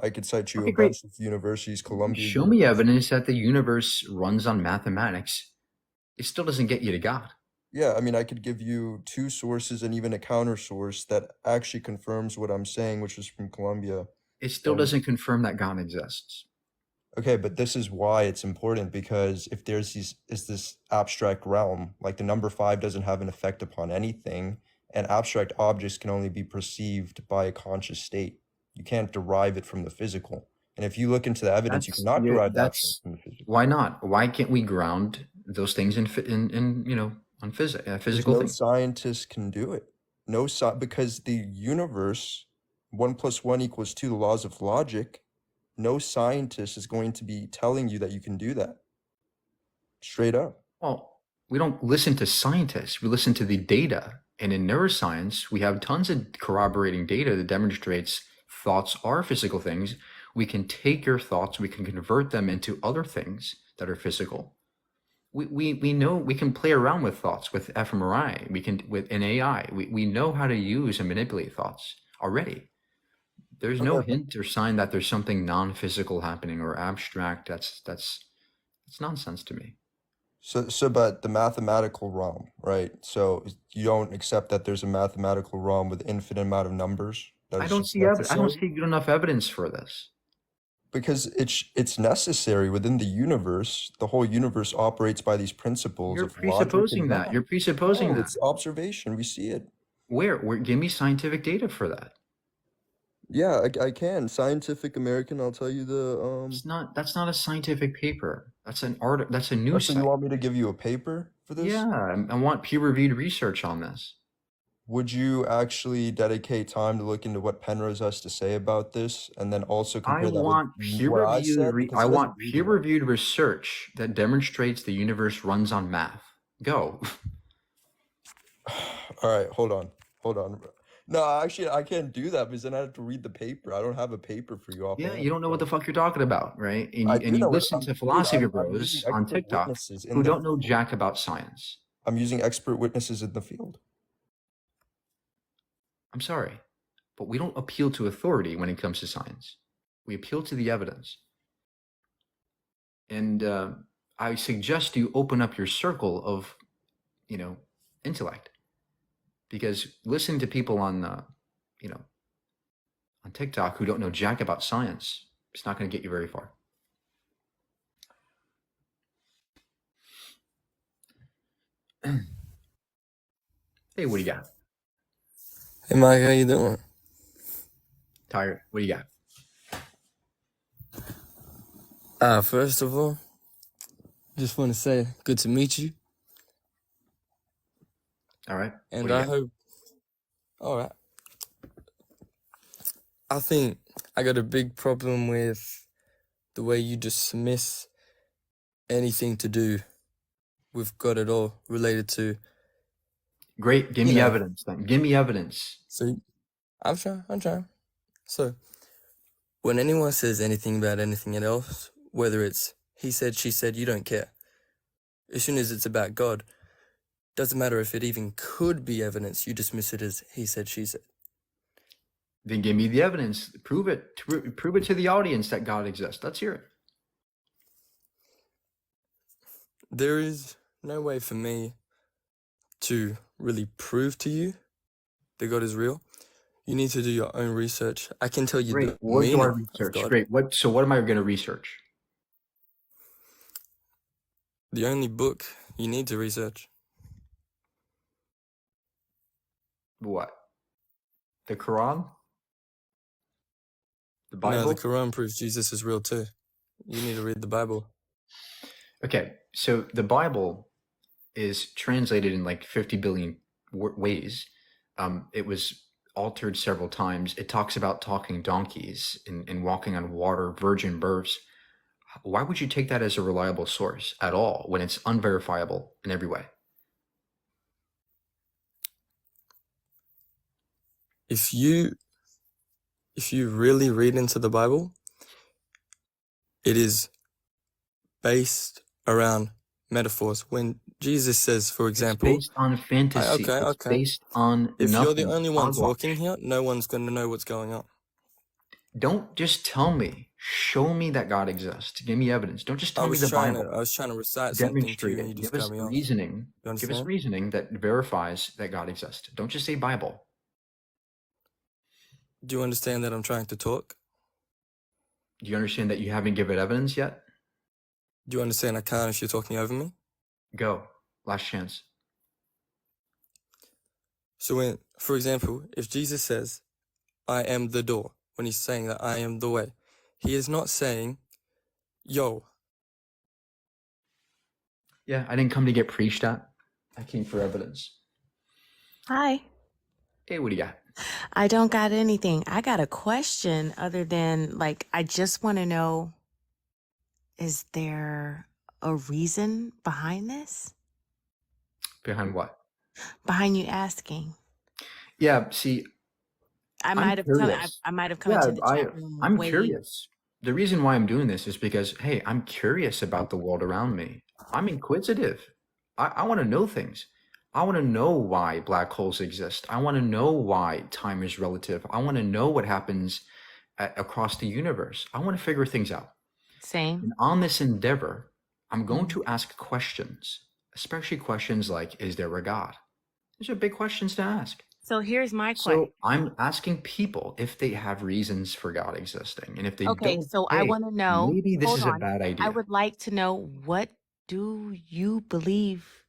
I could cite you Okay, a great. bunch of universities, Columbia Show me University. evidence that the universe runs on mathematics. It still doesn't get you to God. Yeah, I mean, I could give you 2 sources and even a counter source that actually confirms what I'm saying, which is from Columbia. It still And doesn't confirm that God exists. okay, but this is why it's important, because if there's this abstract realm, like the number 5 doesn't have an effect upon anything, and abstract objects can only be perceived by a conscious state. You can't derive it from the physical. And if you look into the evidence, you cannot derive the abstract from the physical. Why not? Why can't we ground those things in on Because physical no things? scientist can do it. Because the universe, 1 + 1 = 2, the laws of logic, no scientist is going to be telling you that you can do that. Straight up. Well, we don't listen to scientists. We listen to the data. And in neuroscience, we have tons of corroborating data that demonstrates thoughts are physical things. We can take your thoughts, we can convert them into other things that are physical. We know we can play around with thoughts with fMRI. We can with an AI. We know how to use and manipulate thoughts already. There's no Okay. hint or sign that there's something non-physical happening or abstract. That's nonsense to me. But the mathematical realm, right? So you don't accept that there's a mathematical realm with infinite amount of numbers? That I is don't just see I don't necessary? see good enough evidence for this. Because it's necessary within the universe. The whole universe operates by these principles You're of logic presupposing and that. math. You're presupposing No, that. it's observation. We see it. Where? Give me scientific data for that. Yeah, I can. Scientific American, I'll tell you the That's not a scientific paper. That's an art. That's a Oh, news so you site. want me to give you a paper for this? Yeah, I want peer-reviewed research on this. Would you actually dedicate time to look into what Penrose has to say about this, and then also I compare that want with what I said? Because I he doesn't want read enough. peer-reviewed research that demonstrates the universe runs on math. Go. All right, hold on. No, actually, I can't do that because then I have to read the paper. I don't have a paper for you Yeah, offhand. you don't know what the fuck you're talking about, right? And I you do and you know what listen to dude, philosophy I'm bros using on expert TikTok witnesses who in the don't know field. jack about science. I'm using expert witnesses in the field. I'm sorry, but we don't appeal to authority when it comes to science. We appeal to the evidence. And I suggest you open up your circle of, intellect, because listening to people on, on TikTok who don't know jack about science, it's not going to get you very far. Hey, what do you got? Hey Mike, how you doing? Tired. What do you got? First of all, just want to say good to meet you, All right. and What do you I got? hope. All right, I think I got a big problem with the way you dismiss anything to do with God at all related to, Great. Give you me know. evidence then. Give me evidence. So I'm trying. So when anyone says anything about anything else, whether it's he said, she said, you don't care. As soon as it's about God, doesn't matter if it even could be evidence, you dismiss it as he said, she said. Then give me the evidence. Prove it. Prove it to the audience that God exists. Let's hear it. There is no way for me to really prove to you that God is real. You need to do your own research. I can tell you Great. the What do I meaning of research? God. Great. So what am I going to research? The only book you need to research. What? The Quran? The No, the Bible? Quran proves Jesus is real too. You need to read the Bible. Okay, so the Bible is translated in like 50 billion ways. It was altered several times. It talks about talking donkeys and walking on water, virgin births. Why would you take that as a reliable source at all when it's unverifiable in every way? If you really read into the Bible, it is based around metaphors. When Jesus says, for It's example, based on fantasy. okay, It's okay. based on If you're the nothing. only one Hogwash. talking here, no one's going to know what's going on. Don't just tell me. Show me that God exists. Give me evidence. Don't just tell me the Bible. I was trying to recite something to Demonstrate you and you it. just Give us cut me off. reasoning. You Give us understand? reasoning that verifies that God exists. Don't just say Bible. Do you understand that I'm trying to talk? Do you understand that you haven't given evidence yet? Do you understand I can't if you're talking over me? Go. Last chance. So when, for example, if Jesus says, I am the door, when he's saying that I am the way, he is not saying, yo, Yeah, I didn't come to get preached at. I came for evidence. Hi. Hey, what do you got? I don't got anything. I got a question other than, like, I just want to know, is there a reason behind this? Behind what? Behind you asking? Yeah, see, I I'm might have come curious. I might have come Yeah, into the chat room I'm way. curious. The reason why I'm doing this is because, hey, I'm curious about the world around me. I'm inquisitive. I want to know things. I want to know why black holes exist. I want to know why time is relative. I want to know what happens across the universe. I want to figure things out. Same. And on this endeavor, I'm going Mhm. to ask questions, especially questions like, is there a God? These are big questions to ask. So here's my question. So I'm asking people if they have reasons for God existing. And if they Okay, don't, so I hey, want to know, maybe this hold is a on. bad I idea. would like to know, what do you believe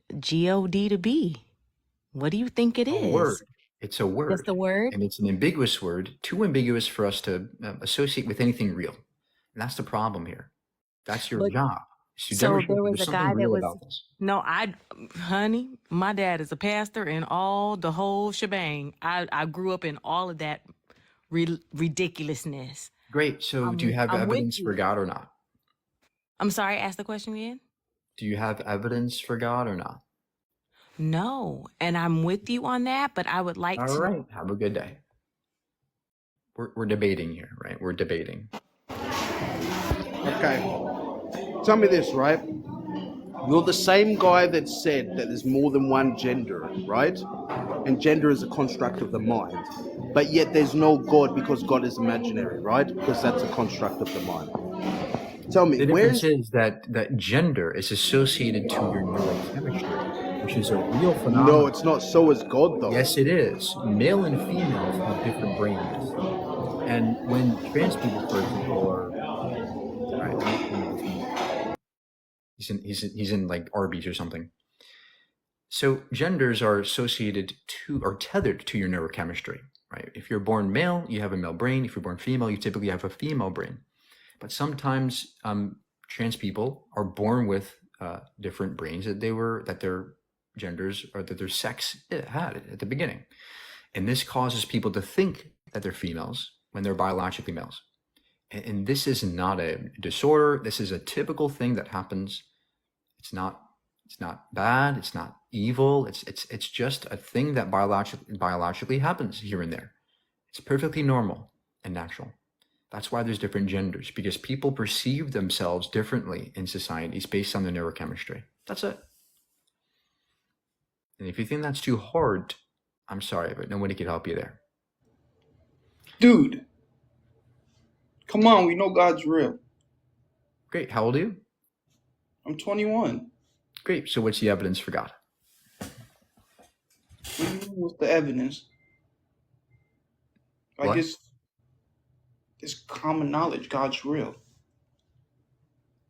God to be? What do you think it A is? word. It's a Just word. the word? And it's an ambiguous word, too ambiguous for us to associate with anything real. And that's the problem here. That's your But job. Is to so demonstrate there that was there's a something guy that real was, about this. no, honey, my dad is a pastor and the whole shebang. I grew up in all of that ridiculousness. Great. So do you have I'm with evidence for you. God or not? I'm sorry, ask the question again. Do you have evidence for God or not? No, and I'm with you on that, but I would like All to. right. Have a good day. We're debating here, right? We're debating. Okay. Tell me this, right? You're the same guy that said that there's more than one gender, right? And gender is a construct of the mind. But yet there's no God because God is imaginary, right? Because that's a construct of the mind. Tell me, The difference where's... is that gender is associated to your neurochemistry, which is a real No, phenomenon. it's not. So is God, though. Yes, it is. Male and females have different brains. And when trans people, for example, are all right, let me move this one. He's in like Arby's or something. So genders are associated to or tethered to your neurochemistry, right? If you're born male, you have a male brain. If you're born female, you typically have a female brain. But sometimes trans people are born with different brains that their genders or that their sex had at the beginning. And this causes people to think that they're females when they're biologically males. And this is not a disorder. This is a typical thing that happens. It's not bad. It's not evil. It's just a thing that biologically happens here and there. It's perfectly normal and natural. That's why there's different genders, because people perceive themselves differently in societies based on their neurochemistry. That's it. And if you think that's too hard, I'm sorry, but nobody can help you there. Dude, come on, we know God's real. Great. How old are you? I'm 21. Great. So what's the evidence for God? What's the evidence? I What? guess it's common knowledge God's real.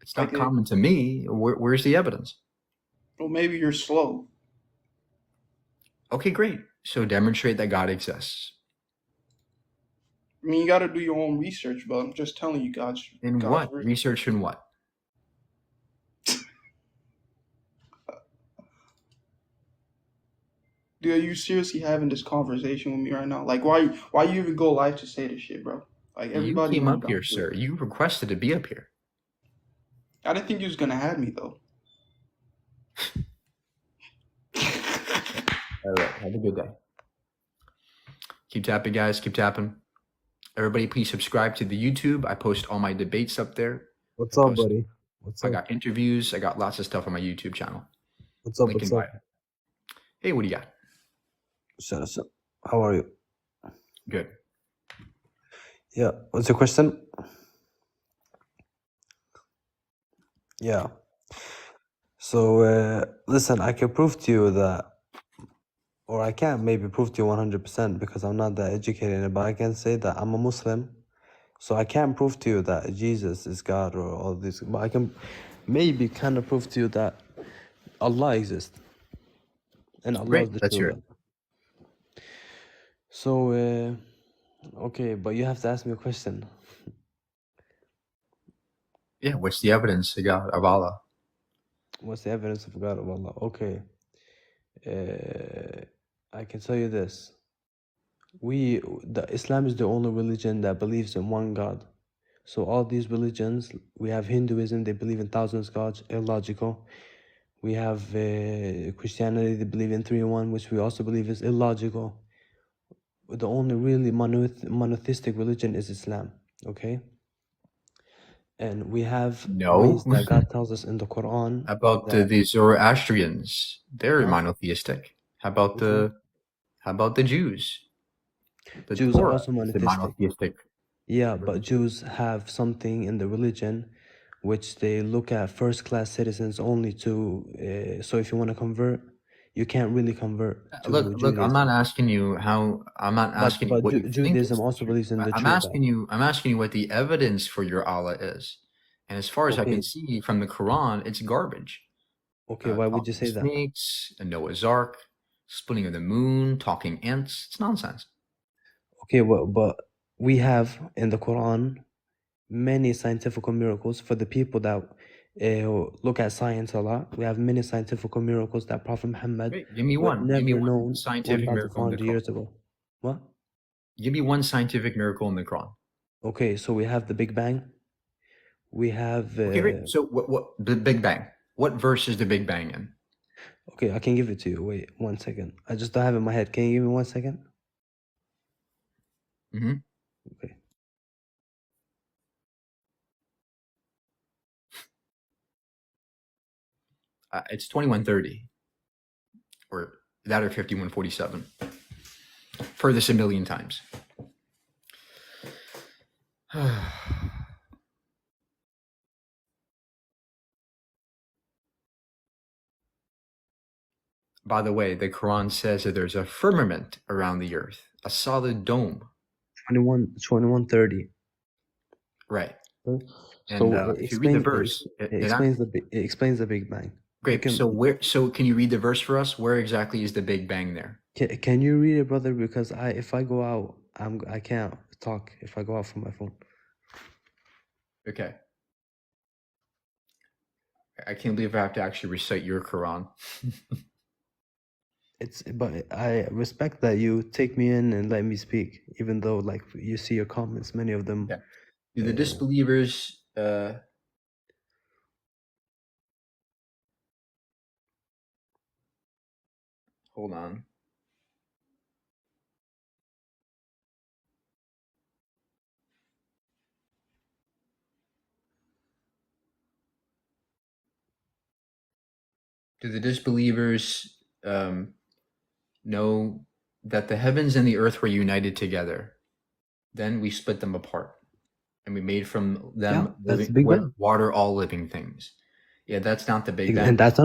It's not Like, common to me. Where's the evidence? well, maybe you're slow. Okay, great. So demonstrate that God exists. I mean, you got to do your own research, but I'm just telling you, In God's what? real. Research in what? Dude, are you seriously having this conversation with me right now? Like, why you even go live to say this shit, bro? Like, You everybody came know up God here, real. sir. You requested to be up here. I didn't think you was gonna have me though. All right. Have a good day. Keep tapping, guys. Keep tapping. Everybody, please subscribe to the YouTube. I post all my debates up there. What's I up, post. buddy? What's I up? got interviews. I got lots of stuff on my YouTube channel. What's up? Link in What's bio. up? Hey, what do you got? So, how are you? Good. Yeah. What's your question? Yeah. So, listen, I can prove to you that, or I can't maybe prove to you 100% because I'm not that educated in it, but I can say that I'm a Muslim. So I can't prove to you that Jesus is God or all this, but I can maybe kind of prove to you that Allah exists and Allah is Great. the Let's true hear it. God. So, okay, but you have to ask me a question. Yeah. What's the evidence of Allah? What's the evidence of God of Allah? Okay, I can tell you this. Islam is the only religion that believes in one God. So all these religions, we have Hinduism, they believe in thousands of gods, illogical. We have Christianity, they believe in 3 in 1, which we also believe is illogical. The only really monotheistic religion is Islam, okay? And we have No. ways that God tells us in the Quran How about that the Zoroastrians? They're Huh? monotheistic. How about Which one? the Jews? The Jews are Torah also is the monotheistic. monotheistic. Yeah, but Jews have something in the religion which they look at first-class citizens only to. So if you want to convert, you can't really convert to Look, I'm Judaism. not asking you how. I'm not asking you But what you think is Judaism the also truth. believes in the I'm true God. asking you. I'm asking you what the evidence for your Allah is. And as far as I Okay, can see from the Quran, it's garbage. okay, why would you Talking say that? snakes, a Noah's Ark, splitting of the moon, talking ants. It's nonsense. Okay, well, but we have in the Quran many scientific miracles for the people that look at science a lot. We have many scientific miracles that Prophet Muhammad Great. Give me was one. Give me never one known scientific miracle in the 1,400 Quran. years ago. What? Give me one scientific miracle in the Quran. Okay, so we have the Big Bang. We have Okay, great. So what the Big Bang? What verse is the Big Bang in? okay, I can give it to you. Wait 1 second. I just don't have it in my head. Can you give me 1 second? Mm-hmm. Okay. It's 2130 or that or 5147. For this a million times. By the way, the Quran says that there's a firmament around the earth, a solid dome. 2130. Right. So And it if you read the explains verse, it explains the Big Bang. You great. So can you read the verse for us? Where exactly is the Big Bang there? can you read it, brother? Because if I go out, I can't talk if I go out from my phone. Okay. I can't believe I have to actually recite your Quran. But I respect that you take me in and let me speak, even though like you see your comments, many of them. Yeah. Do the disbelievers hold on. Do the disbelievers know that the heavens and the earth were united together? Then we split them apart, and we made from them that's the Big Bang. water all living things. Yeah, that's not the Big Bang. And that's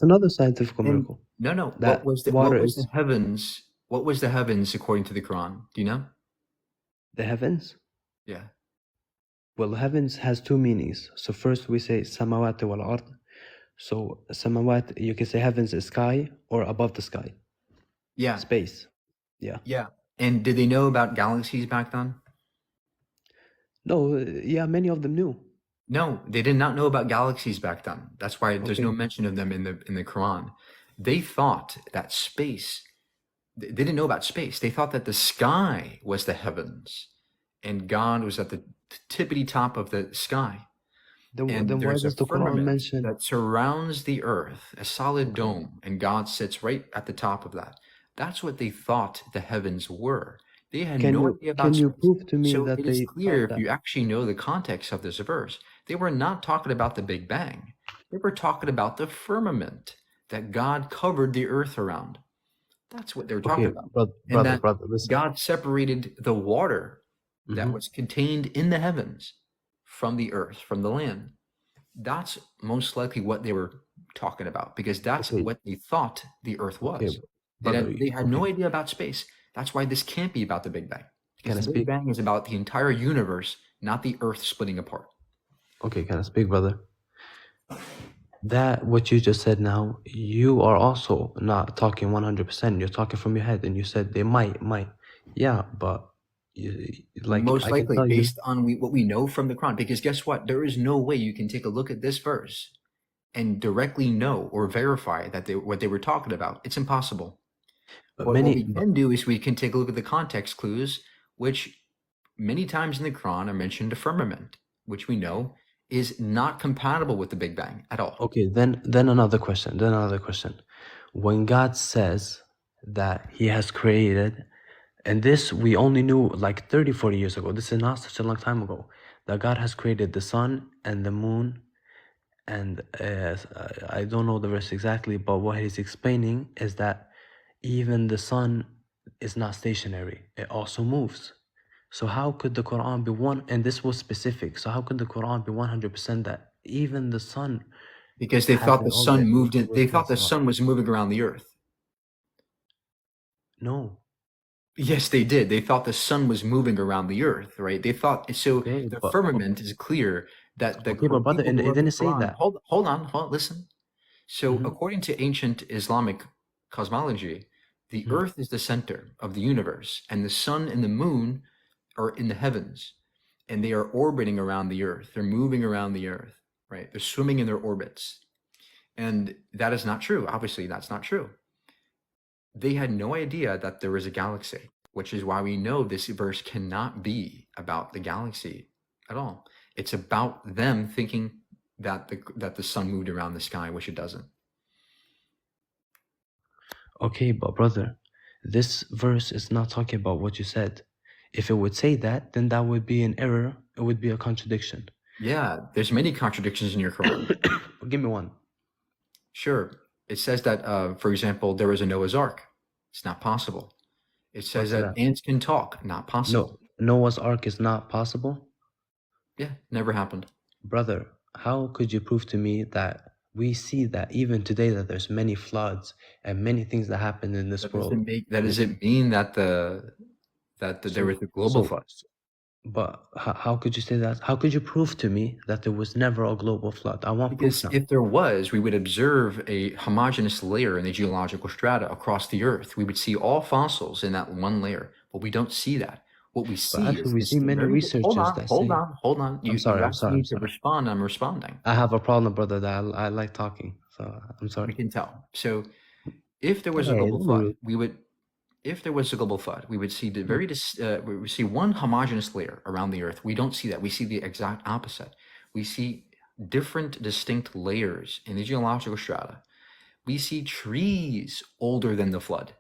another scientific miracle. No. That What was the heavens? What was the heavens according to the Quran? Do you know? The heavens? Yeah. Well, heavens has two meanings. So first we say samawat wal ard. So samawat, you can say heavens is sky or above the sky, Yeah, space. Yeah. yeah. And did they know about galaxies back then? No, yeah, many of them knew. No, they did not know about galaxies back then. That's why there's no Okay. mention of them in the Quran. They thought that space, they didn't know about space. They thought that the sky was the heavens and God was at the tippity top of the sky. And Then why there's a does the Quran firmament mention? that surrounds the earth, a solid dome, and God sits right at the top of that. That's what they thought the heavens were. They had Can no you idea about you space. prove to me So that it is they clear thought if that? you actually know the context of this verse, they were not talking about the Big Bang. They were talking about the firmament that God covered the earth around. That's what they were talking Okay, about. brother, And that brother, listen. God separated the water that hmm was contained in the heavens from the earth, from the land. That's most likely what they were talking about because that's Okay, what they thought the earth okay, was. brother. They had no Okay, idea about space. That's why this can't be about the Big Bang. can I Because the Big speak? Bang is about the entire universe, not the earth splitting apart. Okay, can I speak, brother? That what you just said now, you are also not talking 100%. You're talking from your head, and you said they might. Yeah, but like Most I can likely tell you, based on what we know from the Quran. Because guess what? There is no way you can take a look at this verse and directly know or verify that what they were talking about. It's impossible. but What we but can do is we can take a look at the context clues, which many times in the Quran are mentioned a firmament, which we know is not compatible with the Big Bang at all. okay, then another question. Then another question. When God says that He has created, and this we only knew like 30, 40 years ago. This is not such a long time ago. That God has created the sun and the moon, and I don't know the verse exactly, but what He's explaining is that even the sun is not stationary. It also moves. So how could the Quran be one? And this was specific. So how could the Quran be 100% that even the sun Because they has thought an the sun orbit moved in, they within thought the itself? sun was moving around the earth. No. Yes, they did. They thought the sun was moving around the earth, right? They thought so. Okay, The but firmament is clear that the okay, but brother, people and who it wrote the didn't say Quran. that. Hold on, listen. So, hmm according to ancient Islamic cosmology, the hmm earth is the center of the universe, and the sun and the moon are in the heavens, and they are orbiting around the earth. They're moving around the earth, right? They're swimming in their orbits. And that is not true. Obviously, that's not true. They had no idea that there was a galaxy, which is why we know this verse cannot be about the galaxy at all. It's about them thinking that the sun moved around the sky, which it doesn't. Okay, but brother, this verse is not talking about what you said. If it would say that, then that would be an error. It would be a contradiction. Yeah, there's many contradictions in your Quran. Give me one. Sure. It says that, for example, there was a Noah's Ark. It's not possible. It says What's that that? ants can talk. Not possible. No, Noah's Ark is not possible. Yeah, never happened. Brother, how could you prove to me that we see that even today that there's many floods and many things that happen in this world? Doesn't mean that there was a global flood. But how could you say that? How could you prove to me that there was never a global flood? I want Because proof now. if there was, we would observe a homogeneous layer in the geological strata across the earth. We would see all fossils in that one layer, but we don't see that. What we see But actually, we is see many very. researchers that say. Hold on. You I'm asked sorry. me to respond. I'm responding. I have a problem, brother, that I like talking. So I'm We sorry. can tell. So, if there was a Hey, global don't flood, rude. we would see we would see one homogeneous layer around the earth. We don't see that. We see the exact opposite. We see different distinct layers in the geological strata. We see trees older than the flood.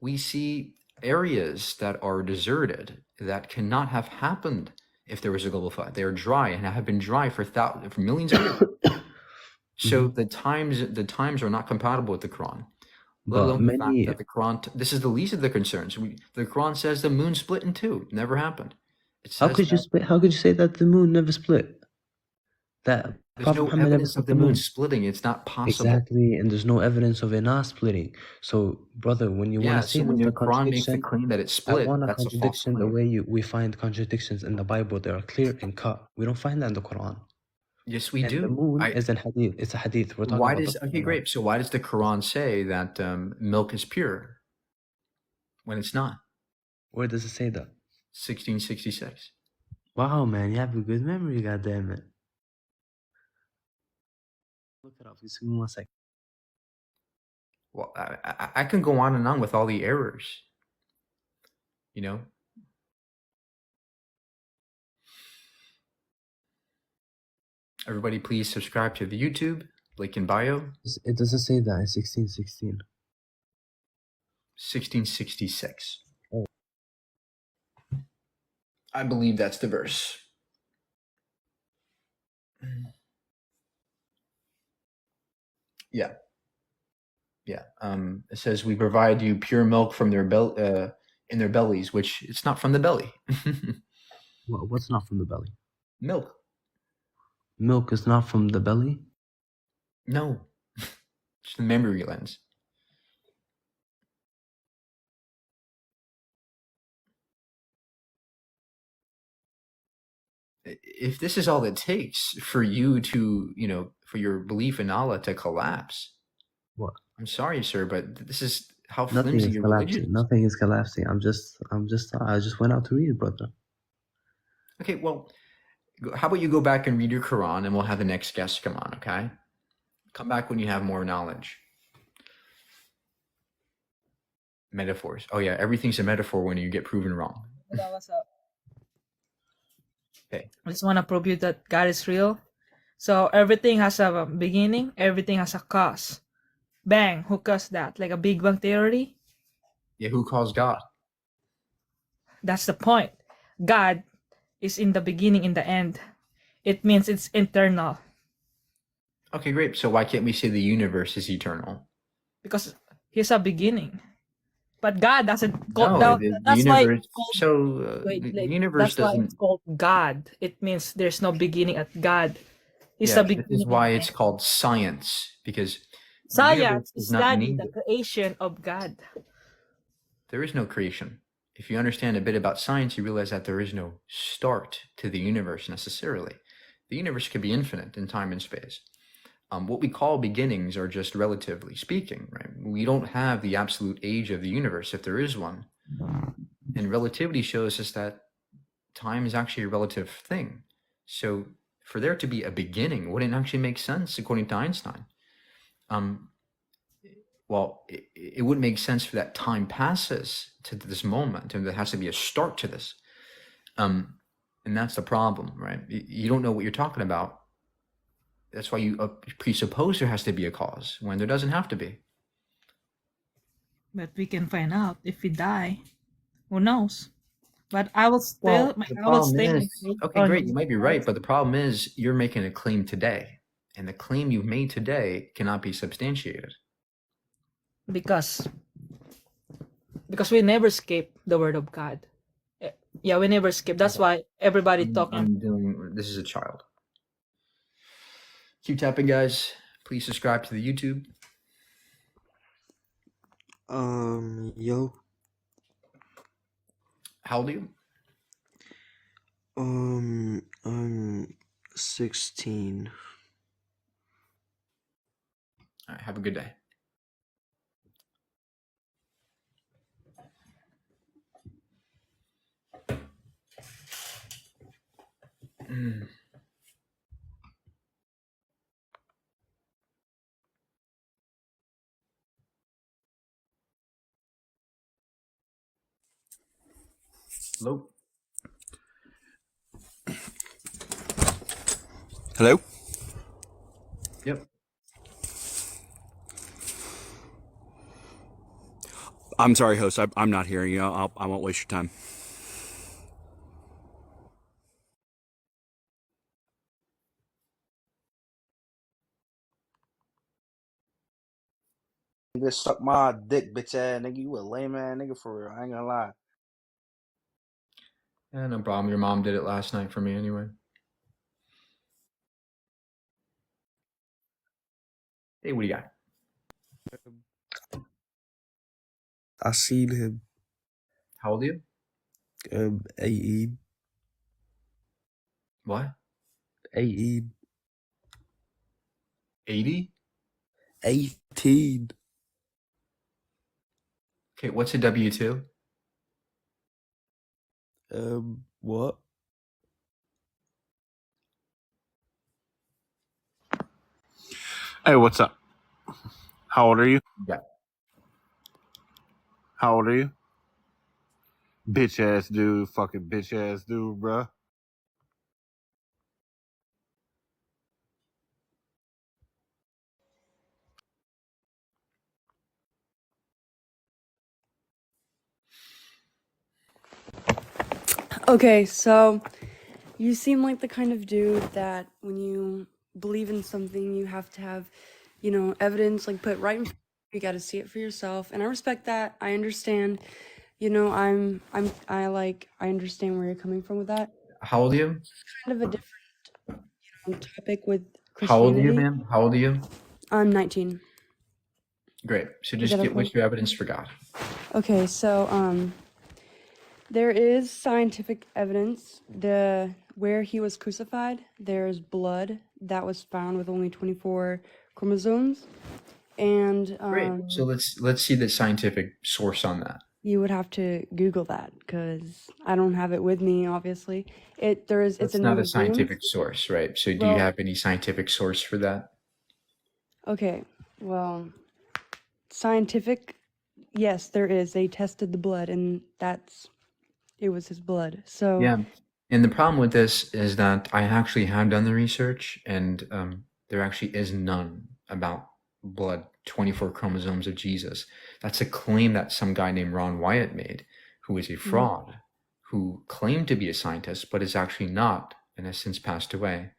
We see areas that are deserted that cannot have happened if there was a global flood. They are dry and have been dry for millions of years. So the times are not compatible with the Quran. Let But alone the fact many, that the Quran, this is the least of the concerns. The Quran says the moon split in two. Never happened. It how says could you that split? How could you say that the moon never split? That There's Prophet no Muhammad never evidence saw of the the moon moon. splitting. It's not possible. Exactly, and there's no evidence of it not splitting. So, brother, when you want Yeah, to so say when there's the a Quran makes the contradiction, claim that it I split, want a that's a false contradiction the claim. way we find contradictions in the Bible. They are clear and cut. We don't find that in the Quran. Yes, we And the do. moon is in hadith. It's a hadith. We're talking Why about the does okay, Quran now. great. So why does the Quran say that milk is pure when it's not? Where does it say that? 1666. Wow, man, you have a good memory, goddammit. Look it up. Just give me 1 second. Well, I can go on and on with all the errors. You know, everybody, please subscribe to the YouTube link in bio. It doesn't say that in 1616. 1666. Oh. I believe that's the verse. Yeah. Yeah. It says we provide you pure milk from their in their bellies, which it's not from the belly. What's not from the belly? Milk. Milk is not from the belly? No. It's the memory lens. If this is all it takes for you to, for your belief in Allah to collapse, What? I'm sorry, sir, but this is how Nothing flimsy is your religion collapsing. is. Nothing is collapsing. I just went out to read, brother. Okay, well, how about you go back and read your Quran and we'll have the next guest come on, okay? Come back when you have more knowledge. Metaphors. Oh, yeah, everything's a metaphor when you get proven wrong. What's up? Okay. I just want to prove you that God is real. So everything has a beginning, everything has a cause. Bang, who caused that? Like a Big Bang theory? Yeah, who caused God? That's the point. God is in the beginning, in the end. It means it's eternal. Okay, great. So why can't we say the universe is eternal? Because he's a beginning. But God doesn't call No, that's why universe. it's called, So the universe that's why doesn't. it's called God. It means there's no beginning at God. He's Yeah, the this is beginning. why it's called science, because the Science universe is does not study need the it. creation of God. There is no creation. If you understand a bit about science, you realize that there is no start to the universe necessarily. The universe could be infinite in time and space. What we call beginnings are just relatively speaking, right? We don't have the absolute age of the universe, if there is one. And relativity shows us that time is actually a relative thing. So for there to be a beginning wouldn't actually make sense according to Einstein. Well, it wouldn't make sense for that time passes to this moment, and there has to be a start to this. And that's the problem, right? You don't know what you're talking about. That's why you presuppose there has to be a cause when there doesn't have to be. But we can find out if we die. Who knows? But I will Well, still, the I will problem stay is, okay, great, you might be right, but the problem is you're making a claim today, and the claim you've made today cannot be substantiated. because we never escape the word of God. Yeah, we never escape. That's why everybody talking. This is a child. Keep tapping, guys. Please subscribe to the YouTube. Yo. How old are you? I'm 16. All right, have a good day. Hello? Hello? Yep. I'm sorry, host. I'm not hearing you. I won't waste your time. Nigga, suck my dick, bitch ass nigga. You a lame ass nigga for real. I ain't gonna lie. Yeah, no problem. Your mom did it last night for me anyway. Hey, what do you got? I seen him. How old are you? 18. What? 18. 80? 18. Okay, what's a W-2? What? Hey, what's up? How old are you? Yeah. How old are you? Bitch ass dude, fucking bitch ass dude, bruh. Okay, so you seem like the kind of dude that when you believe in something, you have to have, evidence like put right in front of you. You got to see it for yourself, and I respect that. I understand. I understand where you're coming from with that. How old are you? Kind of a different topic with How old are you, Christianity. ma'am? How old are you? I'm 19. Great. So Is just that get okay? what's your evidence for God? Okay, so there is scientific evidence. Where he was crucified, there's blood that was found with only 24 chromosomes, and Great. So let's see the scientific source on that. you would have to Google that because I don't have it with me. Obviously, it's That's in a not a museum. scientific source, right? So do you Well, have any scientific source for that? okay, well, scientific, yes, there is. They tested the blood, and it was his blood. So Yeah. And the problem with this is that I actually have done the research, and there actually is none about blood, 24 chromosomes of Jesus. That's a claim that some guy named Ron Wyatt made, who is a fraud, who claimed to be a scientist, but is actually not, and has since passed away.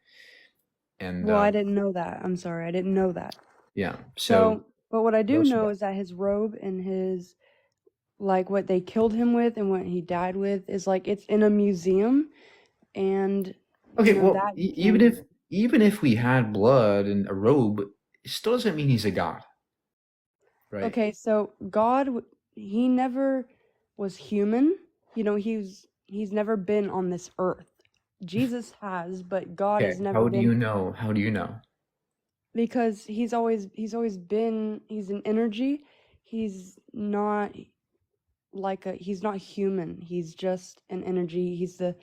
And well, I didn't know that. I'm sorry, I didn't know that. yeah, So, but what I what do else you know got? is that his robe and his, like, what they killed him with and what he died with is like it's in a museum, and Okay, well, that even if we had blood and a robe, it still doesn't mean he's a god, right? Okay, so he never was human. He's never been on this earth. Jesus has, but God has Okay, never how do you been, know? How do you know? because he's always been, he's an energy. He's not he's not human. He's just an energy. He's the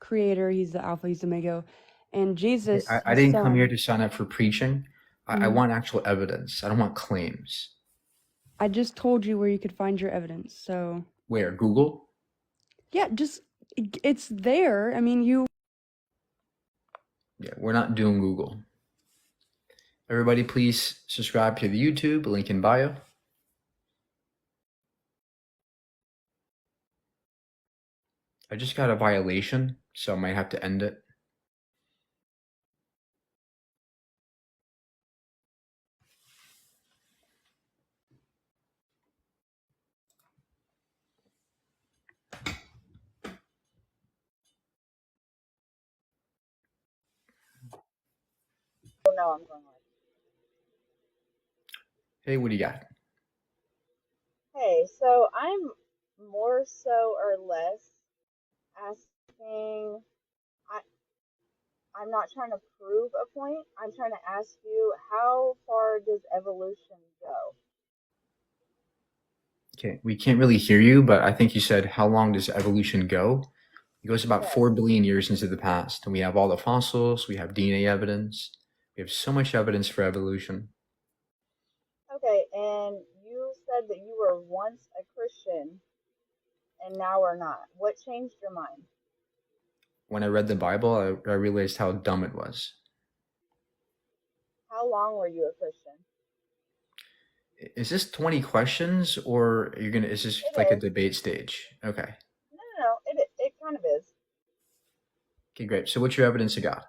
creator, he's the alpha, he's the omega. And Okay, Jesus, I his didn't come here son, to sign up for preaching. I Mhm. want actual evidence. I don't want claims. I just told you where you could find your evidence. So, Where? Google? yeah, it's there. I mean, Yeah, we're not doing Google. Everybody, please subscribe to the YouTube, link in bio. I just got a violation, so I might have to end it. Oh no, I'm going live. Hey, what do you got? Hey, so I'm more so or less asking. I I'm not trying to prove a point. I'm trying to ask you, how far does evolution go? Okay, we can't really hear you, but I think you said, how long does evolution go? It goes about 4 Yes. billion years into the past, and we have all the fossils, we have DNA evidence, we have so much evidence for evolution. Okay, and you said that you were once a Christian and now are not. What changed your mind? When I read the Bible, I realized how dumb it was. How long were you a Christian? Is this 20 questions, or is this It like a is. debate stage? Okay. No. It kind of is. Okay, great. So what's your evidence of God?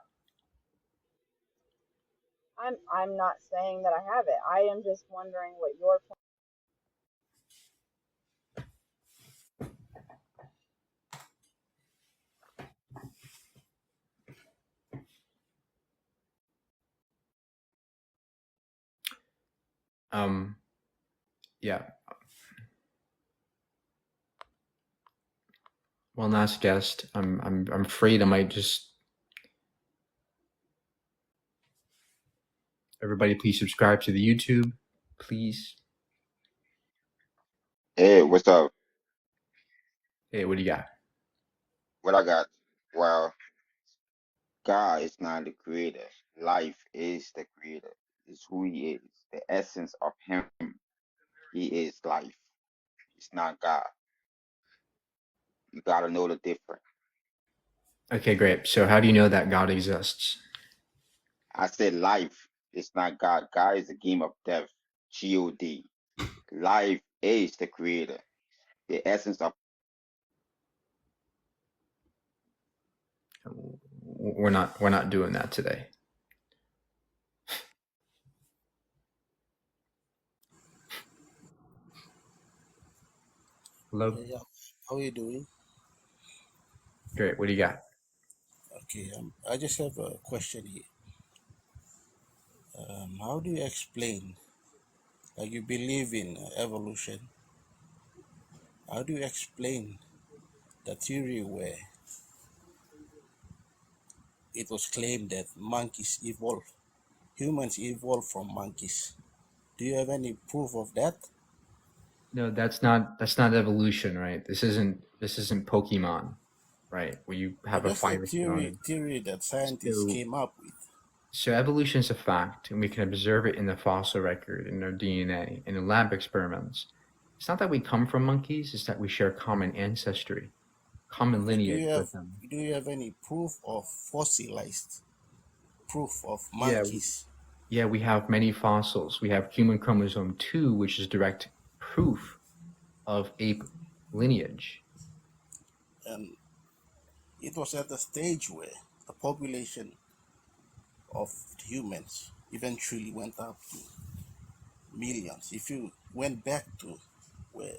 I'm not saying that I have it. I am just wondering what your point. Yeah. One last guest. I'm afraid I might just. Everybody, please subscribe to the YouTube, please. Hey, what's up? Hey, what do you got? What I got? Well, God is not the creator. Life is the creator. It's who he is. The essence of him. He is life. He's not God. You gotta know the difference. Okay, great. So, how do you know that God exists? I said life is not God. God is the game of death. God. Life is the creator. The essence of We're not doing that today. Hello. Yeah, how are you doing? Great. What do you got? Okay, I just have a question here. How do you explain, like you believe in evolution, how do you explain the theory where it was claimed that monkeys evolved, humans evolved from monkeys? Do you have any proof of that? No, that's not evolution, right? This isn't Pokemon, right? Where you have a That's the fire stone. theory that scientists So, came up with. so evolution is a fact, and we can observe it in the fossil record, in our DNA, and in lab experiments. It's not that we come from monkeys; it's that we share common ancestry, common But lineage with them. do you have any proof of fossilized proof of Yeah, monkeys? yeah, we have many fossils. We have human chromosome 2, which is direct proof of ape lineage. And it was at the stage where the population of humans eventually went up to millions. If you went back to where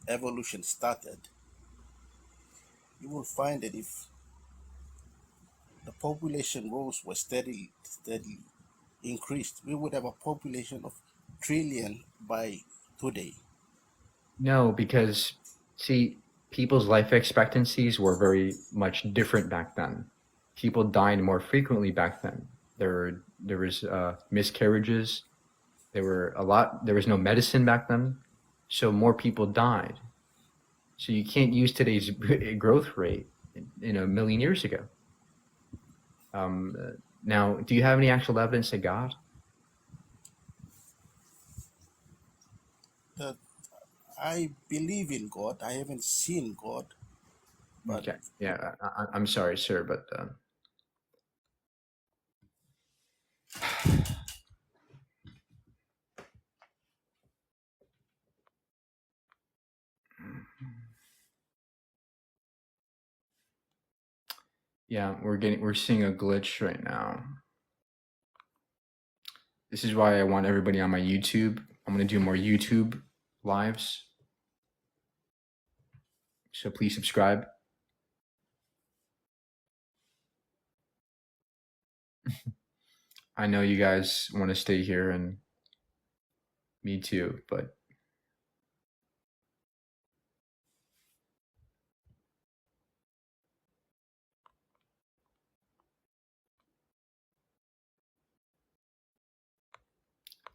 evolution started, you will find that if the population growth was steadily increased, we would have a population of trillion by today. No, because see, people's life expectancies were very much different back then. People died more frequently back then. There was miscarriages. There was no medicine back then, so more people died. So you can't use today's growth rate in a million years ago. Now, do you have any actual evidence of God? That I believe in God. I haven't seen God, but Okay, yeah, I'm sorry, sir, but yeah, we're seeing a glitch right now. This is why I want everybody on my YouTube. I'm gonna do more YouTube lives. So please subscribe. I know you guys want to stay here, and me too, but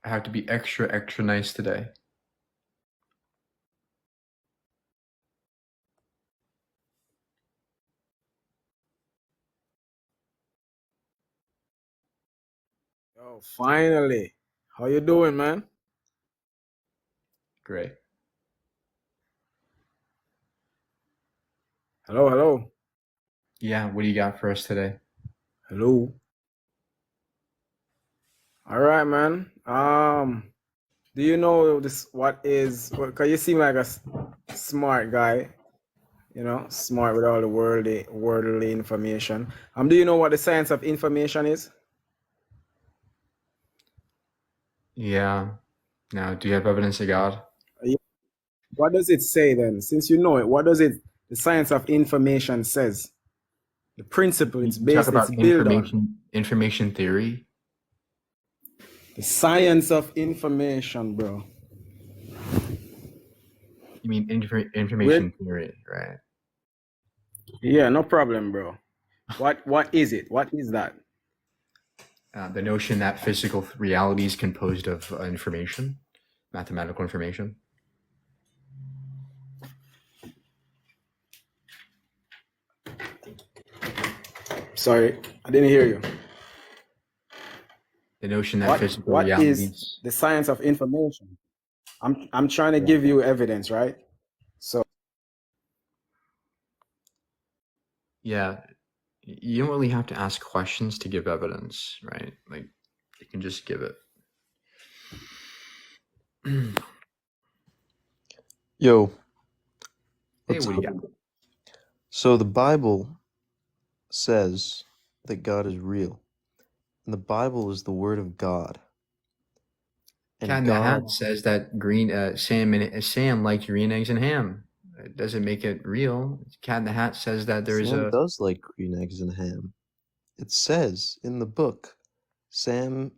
I have to be extra nice today. Oh, finally. How you doing, man? Great. Hello, hello. Yeah, what do you got for us today? Hello. All right, man. Do you know this? Cause you seem like a smart guy, smart with all the worldly information. Do you know what the science of information is? Yeah. Now, do you have evidence of God? What does it say then? Since you know it, the science of information says? The principle You it's talk built about on. information theory. The science of information, bro. You mean Where? information theory, right? Yeah, no problem, bro. What is it? What is that? The notion that physical reality is composed of information, mathematical information. Sorry, I didn't hear you. The notion that What physical what reality is is, the science of information? I'm trying to yeah. give you evidence, right? So Yeah, you don't really have to ask questions to give evidence, right? Like, you can just give it. Yo, Hey, what's what do up? you got? So the Bible says that God is real, and the Bible is the Word of God. Cat And in the Hat God, says that Sam liked green eggs and ham. It doesn't make it real. Cat in the Hat says that there's Sam a. does like green eggs and ham. It says in the book, Sam,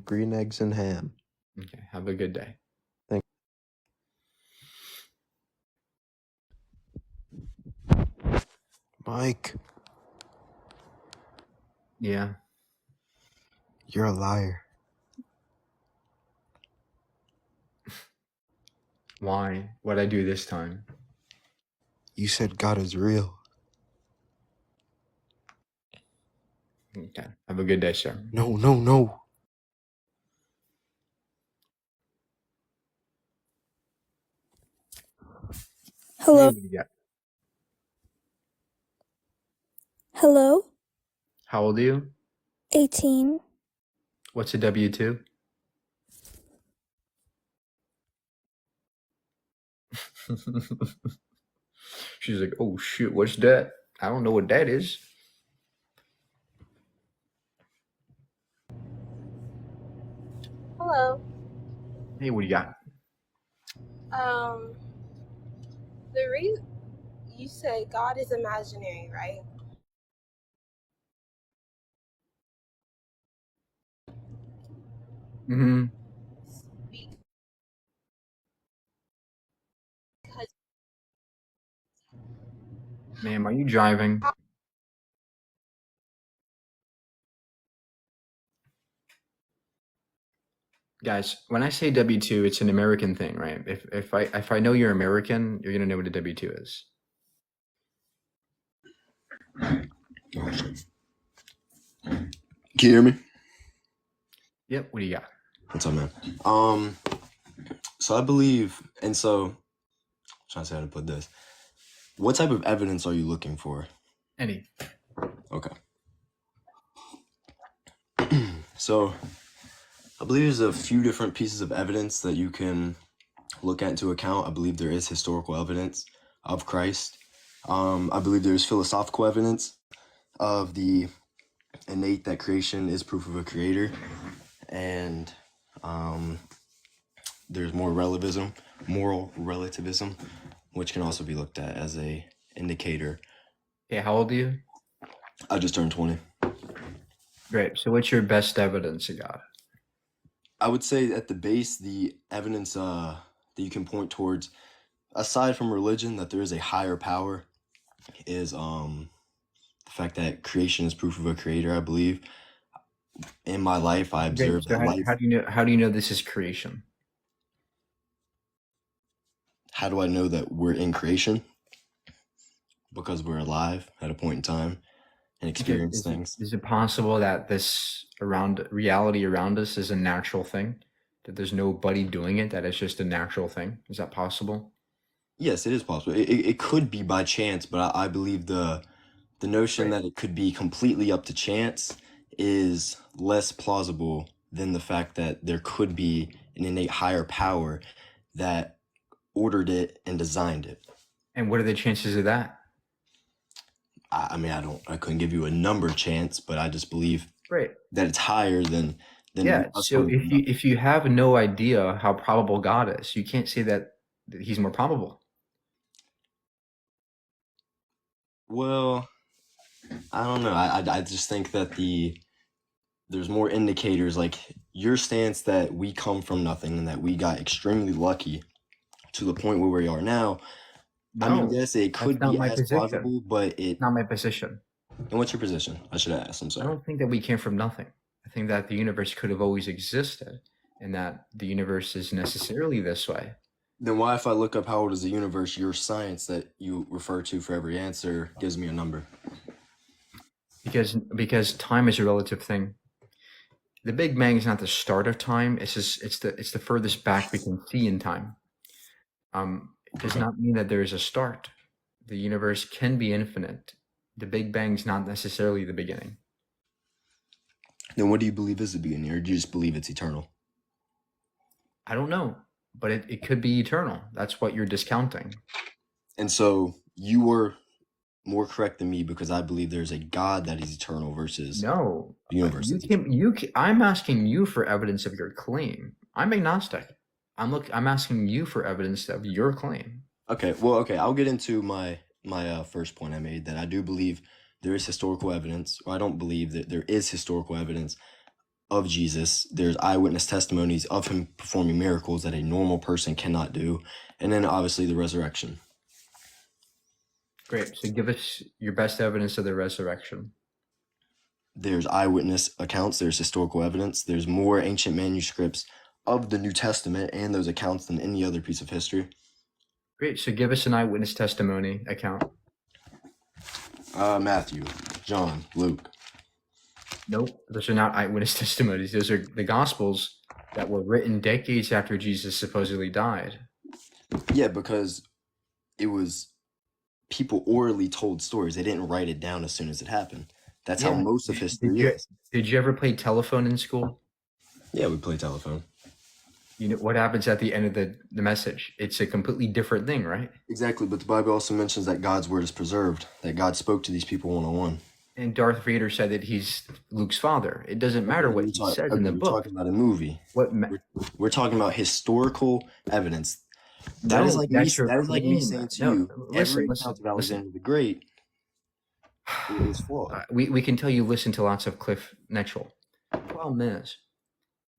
green eggs and ham. Okay, have a good day. Thank Mike, Yeah. you're a liar. Why? What'd I do this time? You said God is real. Okay. Have a good day, sir. No, no, no. Hey, Hello? what do you got? Hello? How old are you? 18. What's a W-2? She's like, oh shit, what's that? I don't know what that is. Hello. Hey, what do you got? Um, the reason you say God is imaginary, right? Mm-hmm. Because Ma'am, are you driving? Guys, when I say W-2, it's an American thing, right? If I know you're American, you're gonna know what a W-2 is. Can you hear me? Yep, what do you got? What's up, man? So I believe, and so I'm trying to say how to put this. What type of evidence are you looking for? Any. Okay. So I believe there's a few different pieces of evidence that you can look at into account. I believe there is historical evidence of Christ. I believe there's philosophical evidence of the innate that creation is proof of a creator, and there's moral relativism, which can also be looked at as a indicator. Okay, how old are you? I just turned 20. Great. So what's your best evidence of God? I would say at the base, the evidence that you can point towards, aside from religion, that there is a higher power, is the fact that creation is proof of a creator. I believe in my life, I Great. observed So that life. how do you know this is creation? How do I know that we're in creation? Because we're alive at a point in time and Okay, experience things. is it possible that this reality around us is a natural thing? That there's nobody doing it, that it's just a natural thing? Is that possible? Yes, it is possible. It could be by chance, but I believe the notion Great. that it could be completely up to chance is less plausible than the fact that there could be an innate higher power that ordered it and designed it. And what are the chances of that? I mean, I couldn't give you a number chance, but I just believe Right. that it's higher than Yeah. us So coming from if you have no idea how probable God is, you can't say that he's more probable. Well, I don't know. I just think that there's more indicators, like your stance that we come from nothing and that we got extremely lucky to the point where we are now. I mean, No, yes, it that's could not be my as position. plausible, but it. Not my position. And what's your position? I should have asked. I'm I sorry. don't think that we came from nothing. I think that the universe could have always existed, and that the universe is necessarily this way. Then why, if I look up how old is the universe, your science that you refer to for every answer gives me a number? Because time is a relative thing. The Big Bang is not the start of time. It's the furthest back we can see in time. It does not mean that there is a start. The universe can be infinite. The Big Bang is not necessarily the beginning. Then what do you believe is the beginning, or do you just believe it's eternal? I don't know, but it could be eternal. That's what you're discounting. And so you were more correct than me because I believe there's a God that is eternal versus No, the universe. I'm asking you for evidence of your claim. I'm agnostic. I'm asking you for evidence of your claim. Okay, I'll get into my first point I made, that I do believe there is historical evidence, or I don't believe that there is historical evidence of Jesus. There's eyewitness testimonies of him performing miracles that a normal person cannot do, and then obviously the resurrection. Great. So give us your best evidence of the resurrection. There's eyewitness accounts, there's historical evidence, there's more ancient manuscripts of the New Testament and those accounts than any other piece of history. Great. So give us an eyewitness testimony account. Matthew, John, Luke. Nope, those are not eyewitness testimonies. Those are the Gospels that were written decades after Jesus supposedly died. Yeah, because it was people orally told stories. They didn't write it down as soon as it happened. That's how most of history is. Did you ever play telephone in school? Yeah, we play telephone. You know what happens at the end of the message? It's a completely different thing, right? Exactly, but the Bible also mentions that God's word is preserved, that God spoke to these people one-on-one. And Darth Vader said that he's Luke's father. It doesn't matter what he says in the book. We're talking about a movie. We're talking about historical evidence. That is like me saying to you, every account of Alexander the Great is flawed. We can tell you listen to lots of Cliff Netchell. The problem is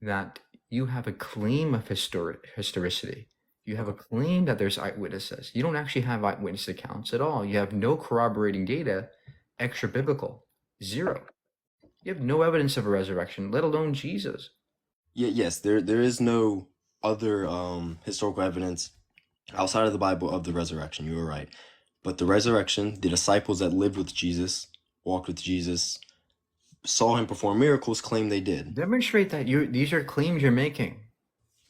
that you have a claim of historicity. You have a claim that there's eyewitnesses. You don't actually have eyewitness accounts at all. You have no corroborating data, extra biblical, zero. You have no evidence of a resurrection, let alone Jesus. Yes, there is no other historical evidence outside of the Bible of the resurrection. You were right. But the resurrection, the disciples that lived with Jesus, walked with Jesus, saw him perform miracles, claim they did. Demonstrate that these are claims you're making.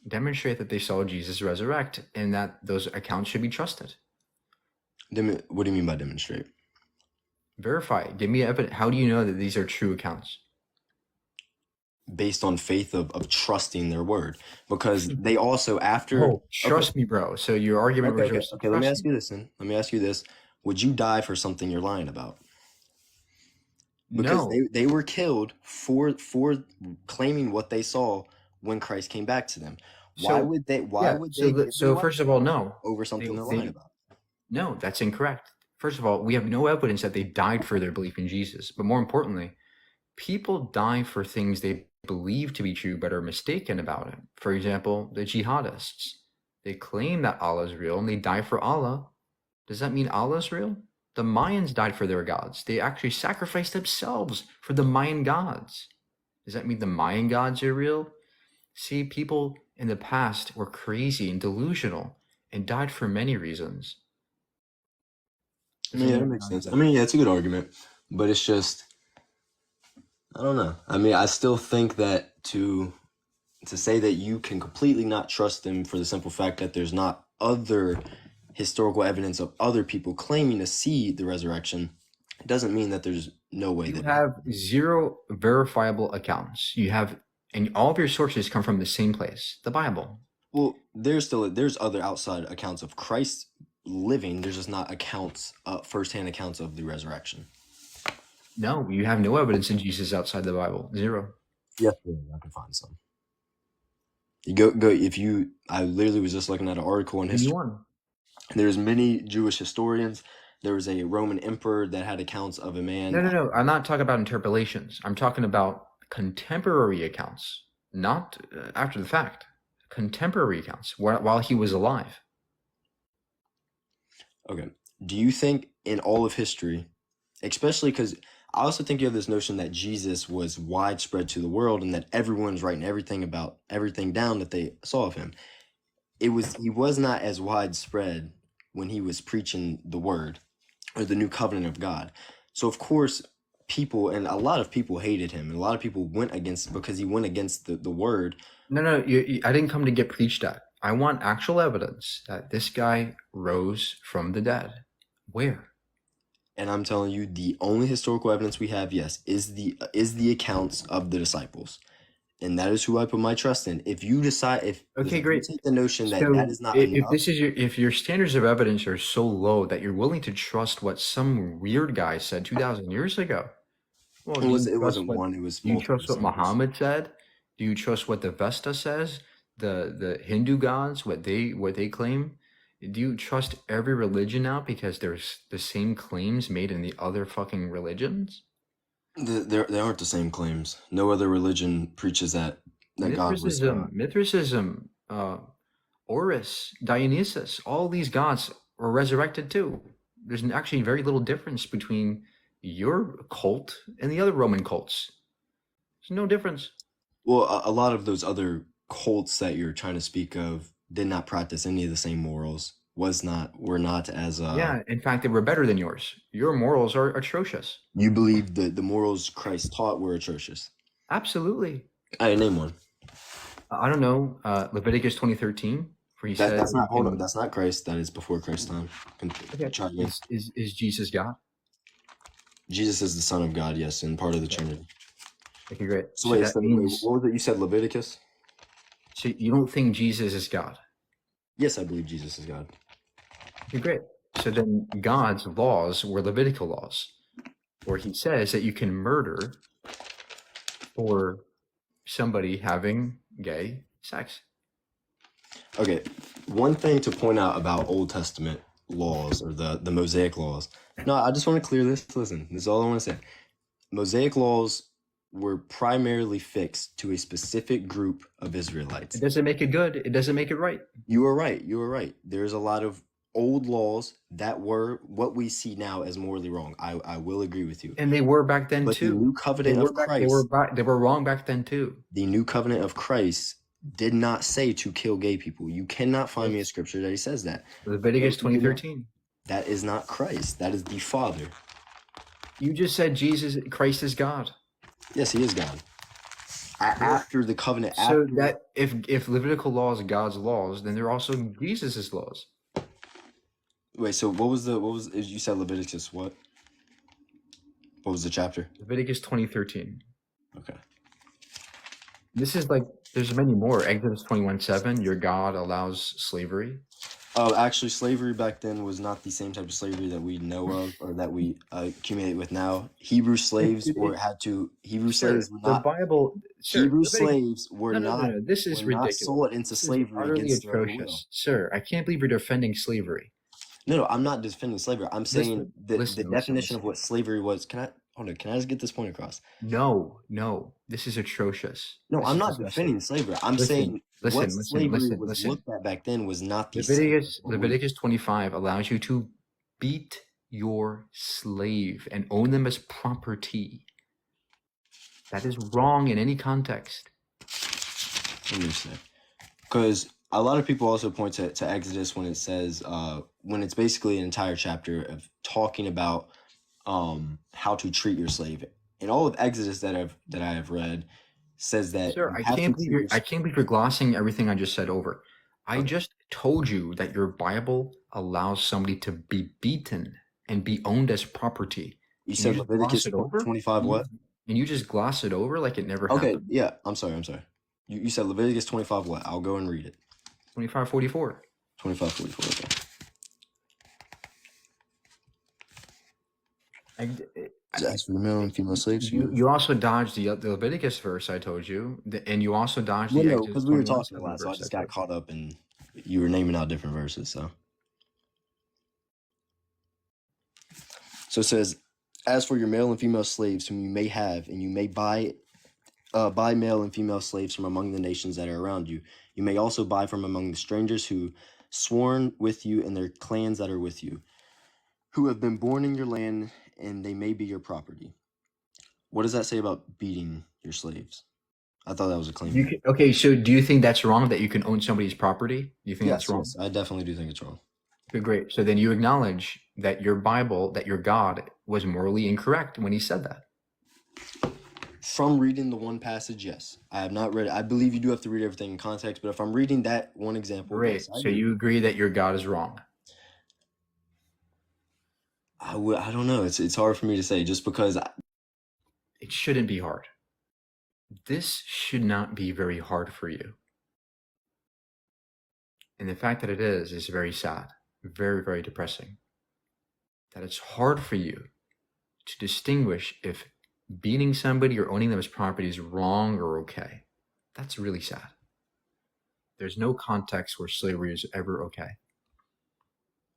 Demonstrate that they saw Jesus resurrect and that those accounts should be trusted. What do you mean by demonstrate? Verify. Give me evidence. How do you know that these are true accounts? Based on faith of trusting their word. Because they also, after... Trust me, bro. So your argument was... Okay, let me ask you this then. Let me ask you this. Would you die for something you're lying about? Because they were killed for claiming what they saw when Christ came back to them. Why would they first of all, no. Over something they're lying about? No, that's incorrect. First of all, we have no evidence that they died for their belief in Jesus. But more importantly, people die for things they believe to be true but are mistaken about it. For example, the jihadists. They claim that Allah is real and they die for Allah. Does that mean Allah is real? The Mayans died for their gods. They actually sacrificed themselves for the Mayan gods. Does that mean the Mayan gods are real? See, people in the past were crazy and delusional and died for many reasons. Yeah, that makes sense. I mean, yeah, it's a good argument, but it's just, I don't know. I mean, I still think that to say that you can completely not trust them for the simple fact that there's not other historical evidence of other people claiming to see the resurrection, it doesn't mean that there's no way You have zero verifiable accounts. And all of your sources come from the same place, the Bible. Well, there's other outside accounts of Christ living. There's just not accounts, firsthand accounts of the resurrection. No, you have no evidence of Jesus outside the Bible. Zero. Yes, I can find some. You go. I literally was just looking at an article in history. There's many Jewish historians. There was a Roman emperor that had accounts of a man. No. I'm not talking about interpolations. I'm talking about contemporary accounts, not after the fact. Contemporary accounts while he was alive. Okay. Do you think in all of history, especially because I also think you have this notion that Jesus was widespread to the world and that everyone's writing everything down that they saw of him. He was not as widespread when he was preaching the word or the new covenant of God. So of course people, and a lot of people hated him, and a lot of people went against because he went against the word. No, I didn't come to get preached at. I want actual evidence that this guy rose from the dead. Where? And I'm telling you, the only historical evidence we have, yes, is the accounts of the disciples, and that is who I put my trust in. If you decide, Okay, great. you take the notion that So that is not if enough, if your standards of evidence are so low that you're willing to trust what some weird guy said 2,000 years ago, well, it wasn't one, it was do you multiple trust what disciples. Muhammad said? Do you trust what the Vesta says? The Hindu gods, what they claim? Do you trust every religion now because there's the same claims made in the other fucking religions? They aren't the same claims. No other religion preaches that God was. Mithraism, Horus, Dionysus, all these gods were resurrected too. There's actually very little difference between your cult and the other Roman cults. There's no difference. Well, a lot of those other cults that you're trying to speak of did not practice any of the same morals. Were not as Yeah, in fact, they were better than yours. Your morals are atrocious. You believe that the morals Christ taught were atrocious. Absolutely. I name one. I don't know. Leviticus 20:13, where he said, That's not. Hold on, that's not Christ. That is before Christ's time. Okay. Try again. Is Jesus God? Jesus is the Son of God, yes, and part of the Trinity. Okay, great. So wait, that means, what was it you said? Leviticus. So you don't think Jesus is God? Yes, I believe Jesus is God. Okay, great. So then God's laws were Levitical laws, where he says that you can murder for somebody having gay sex. Okay, one thing to point out about Old Testament laws or the Mosaic laws. No, I just want to clear this. Listen, this is all I want to say. Mosaic laws were primarily fixed to a specific group of Israelites. It doesn't make it good. It doesn't make it right. You are right. You are right. There's a lot of old laws that were what we see now as morally wrong. I will agree with you. And they were back then But too. the new covenant of Christ, They were wrong back then too. the new covenant of Christ did not say to kill gay people. You cannot find me a scripture that he says that. Leviticus 20:13. That is not Christ. That is the Father. You just said Christ is God. Yes, he is God. After the covenant, So after that if Levitical laws are God's laws, then they're also Jesus's laws. wait, so what was you said Leviticus what? What was the chapter? Leviticus 20:13. Okay. This is like there's many more. Exodus 21:7. Your God allows slavery. Oh, actually, slavery back then was not the same type of slavery that we know of or that we accumulate with now. Hebrew slaves Sir, slaves were the not. Bible. Sir, Hebrew Leviticus- slaves were No. not. This is were not ridiculous. sold into This is slavery utterly against their own will. atrocious, sir. I can't believe you're defending slavery. No, I'm not defending slavery. I'm saying the listen, definition of what slavery was. Can I just get this point across? No. This is atrocious. No, This I'm is not disgusting. defending slavery. I'm saying what slavery was listen. looked at back then was not the same. Leviticus 25 allows you to beat your slave and own them as property. That is wrong in any context. Let me say, because a lot of people also point to Exodus when it says when it's basically an entire chapter of talking about how to treat your slave. And all of Exodus that I have read says that Sir, you I have to can't treat believe your I can't believe you're glossing everything I just said over. I just told you that your Bible allows somebody to be beaten and be owned as property. You And said just Leviticus gloss it over? 25 what? And you just gloss it over like it never Okay, happened. yeah, I'm sorry. You said Leviticus 25 what? I'll go and read it. 25:44. 25:44, okay. As for the male and female slaves, You also dodged the Leviticus verse I told you, and you also dodged well, the no, Exodus because we were 21:7 talking a lot, so I verse just I got told caught up and you were naming out different verses, so. So it says, as for your male and female slaves whom you may have, and you may buy buy male and female slaves from among the nations that are around you. You may also buy from among the strangers who sworn with you and their clans that are with you, who have been born in your land, and they may be your property. What does that say about beating your slaves? I thought that was a clean You one. can, okay, so do you think that's wrong that you can own somebody's property? Do you think that's Yes, wrong? yes, I definitely do think it's wrong. Okay, great. So then you acknowledge that your Bible, that your God was morally incorrect when he said that. From reading the one passage, yes. I have not read it. I believe you do have to read everything in context, but if I'm reading that one example, Great. yes, I So agree. you agree that your God is wrong. I don't know. It's hard for me to say just because It shouldn't be hard. This should not be very hard for you. And the fact that it is very sad, very, very depressing. That it's hard for you to distinguish if beating somebody or owning them as property is wrong or okay. That's really sad. There's no context where slavery is ever okay.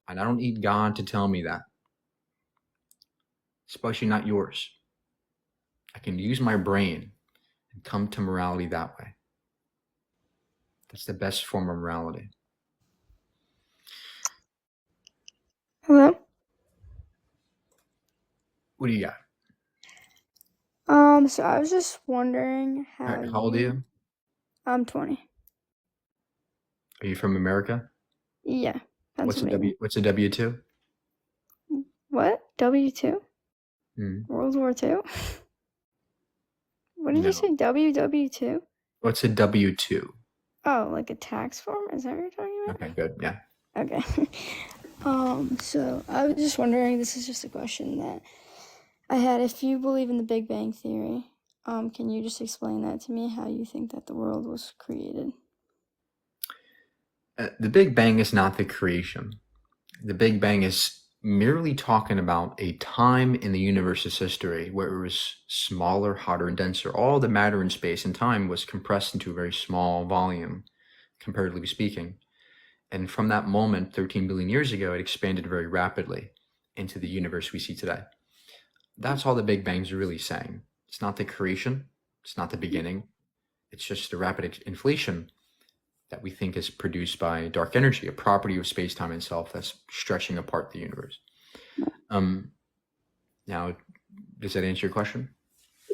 And I don't need God to tell me that, especially not yours. I can use my brain and come to morality that way. That's the best form of morality. Hello? What do you got? So I was just wondering All how right, how old are you? I'm 20. Are you from America? Yeah, What's a Pennsylvania. What's a W-2? What? W2? Hmm. World War II? What did you No. say? WW2? What's a W-2? Oh, like a tax form? Is that what you're talking about? Okay, good. Yeah. Okay. So I was just wondering, this is just a question that I had. If you believe in the Big Bang Theory, can you just explain that to me, how you think that the world was created? The Big Bang is not the creation. The Big Bang is merely talking about a time in the universe's history where it was smaller, hotter, and denser. All the matter in space and time was compressed into a very small volume, comparatively speaking. And from that moment, 13 billion years ago, it expanded very rapidly into the universe we see today. That's all the Big Bang's really saying. It's not the creation. It's not the beginning. It's just the rapid inflation that we think is produced by dark energy, a property of space-time itself that's stretching apart the universe. Now, does that answer your question?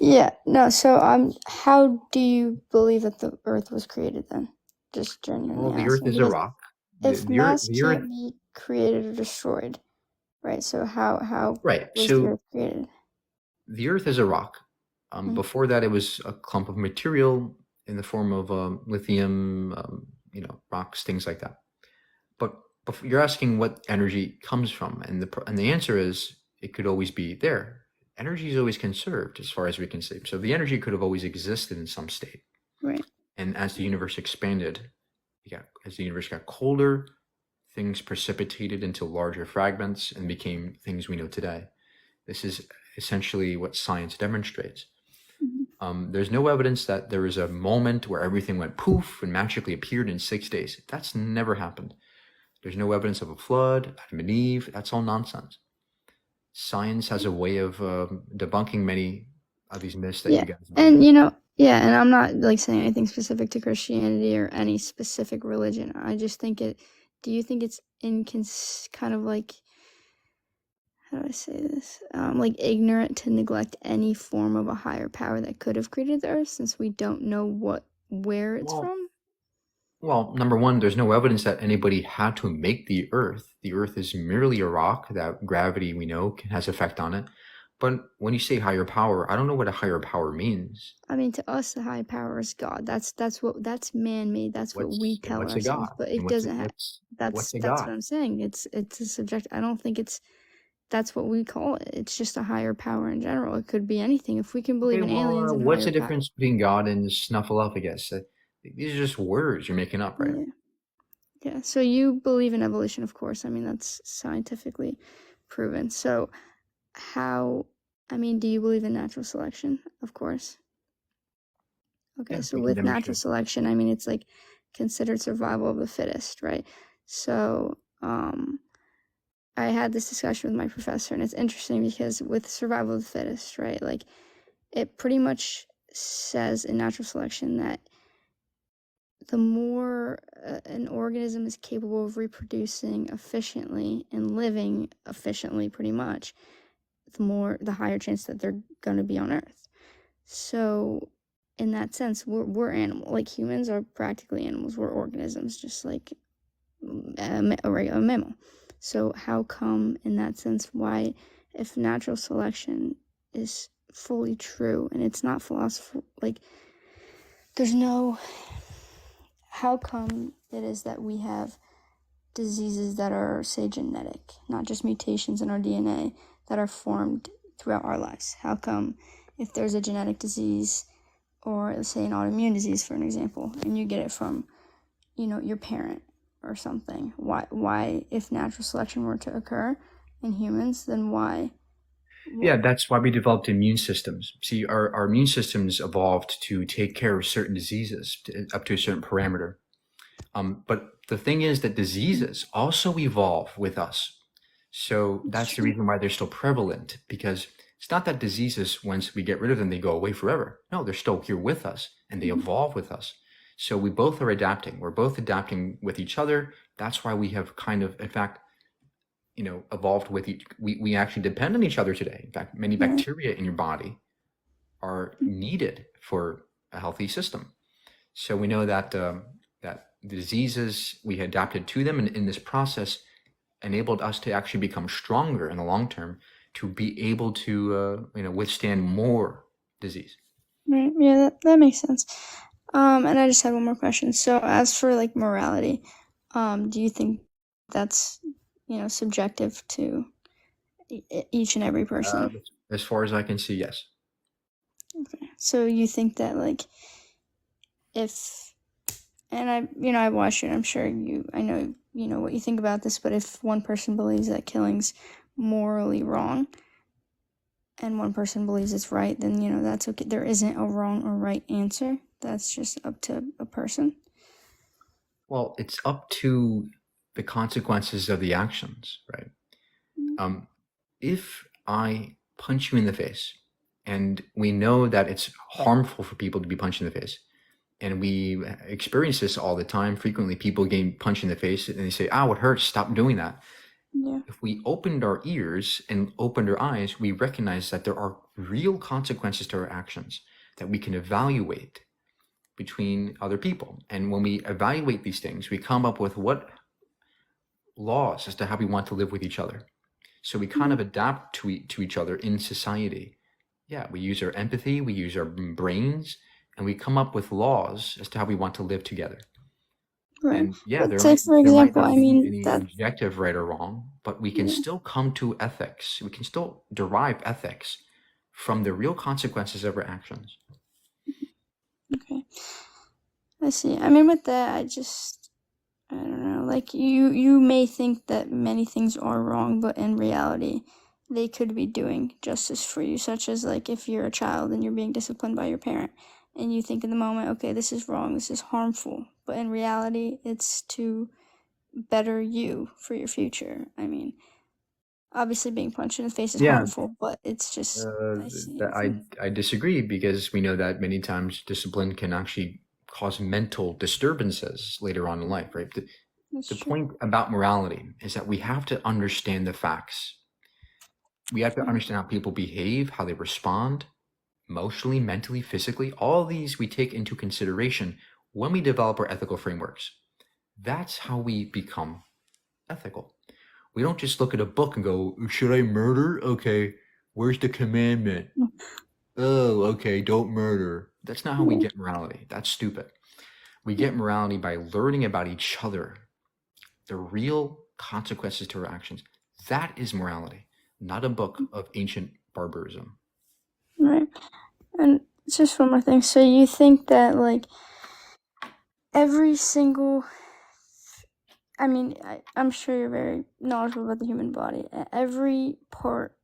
Yeah, no, so how do you believe that the Earth was created then? Just genuinely Well, the Earth asking. is a Because rock. if The Earth, mass can't be created or destroyed, right? So how right. was the So Earth created? the Earth is a rock. Before that, it was a clump of material in the form of lithium, rocks, things like that. But you're asking what energy comes from, and the answer is it could always be there. Energy is always conserved as far as we can see. So the energy could have always existed in some state. Right. And as the universe expanded, as the universe got colder, things precipitated into larger fragments and became things we know today. This is essentially what science demonstrates. There's no evidence that there was a moment where everything went poof and magically appeared in 6 days. That's never happened. There's no evidence of a flood, Adam and Eve. That's all nonsense. Science has a way of debunking many of these myths that you guys believe. And and I'm not like saying anything specific to Christianity or any specific religion. I just think do you think it's kind of like, how do I say this? Like ignorant to neglect any form of a higher power that could have created the Earth, since we don't know where it's from? Well, number one, there's no evidence that anybody had to make the Earth. The Earth is merely a rock that gravity, we know, has effect on it. But when you say higher power, I don't know what a higher power means. I mean, to us, the high power is God. That's man-made. That's what we tell What's a ourselves. god? But And it what's a, doesn't have. what's a That's god? what I'm saying. It's a subject. I don't think that's what we call it. It's just a higher power in general. It could be anything. If we can believe in aliens and what's higher the power. difference between God and Snuffleupagus? These are just words you're making up, right? Yeah. So you believe in evolution, of course. I mean, that's scientifically proven. So do you believe in natural selection? Of course. Okay, Yeah, so we can with natural demonstrate. selection, I mean, it's like considered survival of the fittest, right? So, I had this discussion with my professor, and it's interesting because with survival of the fittest, right, like it pretty much says in natural selection that the more an organism is capable of reproducing efficiently and living efficiently, pretty much, the higher chance that they're going to be on Earth. So, in that sense, we're animal. Like humans are practically animals. We're organisms, just like a regular mammal. So, how come, in that sense, why, if natural selection is fully true and it's not philosophy, like, there's no. How come it is that we have diseases that are, say, genetic, not just mutations in our DNA that are formed throughout our lives? How come if there's a genetic disease, or let's say an autoimmune disease, for an example, and you get it from, your parent or something, why, if natural selection were to occur in humans, then why? Yeah, that's why we developed immune systems. See, our immune systems evolved to take care of certain diseases up to a certain parameter. But the thing is that diseases also evolve with us. So that's the reason why they're still prevalent, because it's not that diseases, once we get rid of them, they go away forever. No, they're still here with us and they evolve with us. So we both are adapting. We're both adapting with each other. That's why we have kind of, in fact, evolved with each. We actually depend on each other today. In fact, many bacteria in your body are needed for a healthy system. So we know that that diseases, we adapted to them, and in this process enabled us to actually become stronger in the long term, to be able to withstand more disease. Right. Yeah, that makes sense. And I just had one more question. So as for like morality, do you think that's subjective to each and every person? As far as I can see, yes. Okay. So you think that like I've watched it, I'm sure I know what you think about this, but if one person believes that killing's morally wrong and one person believes it's right, then that's okay. There isn't a wrong or right answer. That's just up to a person. Well, it's up to the consequences of the actions, right? If I punch you in the face, and we know that it's harmful for people to be punched in the face, and we experience this all the time, frequently people getting punched in the face and they say, "Ow, it hurts, stop doing that." Yeah. If we opened our ears and opened our eyes, we recognize that there are real consequences to our actions that we can evaluate between other people. And when we evaluate these things, we come up with what laws as to how we want to live with each other. So we kind of adapt to each other in society. Yeah, we use our empathy, we use our brains, and we come up with laws as to how we want to live together. Right. And yeah, Let's say, for example, there might I not be mean any that. objective right or wrong, but we can Yeah. still come to ethics. We can still derive ethics from the real consequences of our actions. Okay. I see. I mean, with that, I don't know. Like you may think that many things are wrong, but in reality, they could be doing justice for you. Such as like if you're a child and you're being disciplined by your parent, and you think in the moment, okay, this is wrong, this is harmful, but in reality, it's to better you for your future. I mean, obviously, being punched in the face is Yeah, harmful, but it's just I see. I disagree, because we know that many times discipline can actually cause mental disturbances later on in life, right? That's The true. point about morality is that we have to understand the facts. We have to understand how people behave, how they respond, emotionally, mentally, physically. All these we take into consideration when we develop our ethical frameworks. That's how we become ethical. We don't just look at a book and go, should I murder? Okay, where's the commandment? Oh, okay, don't murder. That's not how we get morality. That's stupid. We get morality by learning about each other, the real consequences to our actions. That is morality, not a book of ancient barbarism. Right. And just one more thing. So you think that like every single, I mean, I'm sure you're very knowledgeable about the human body. Every part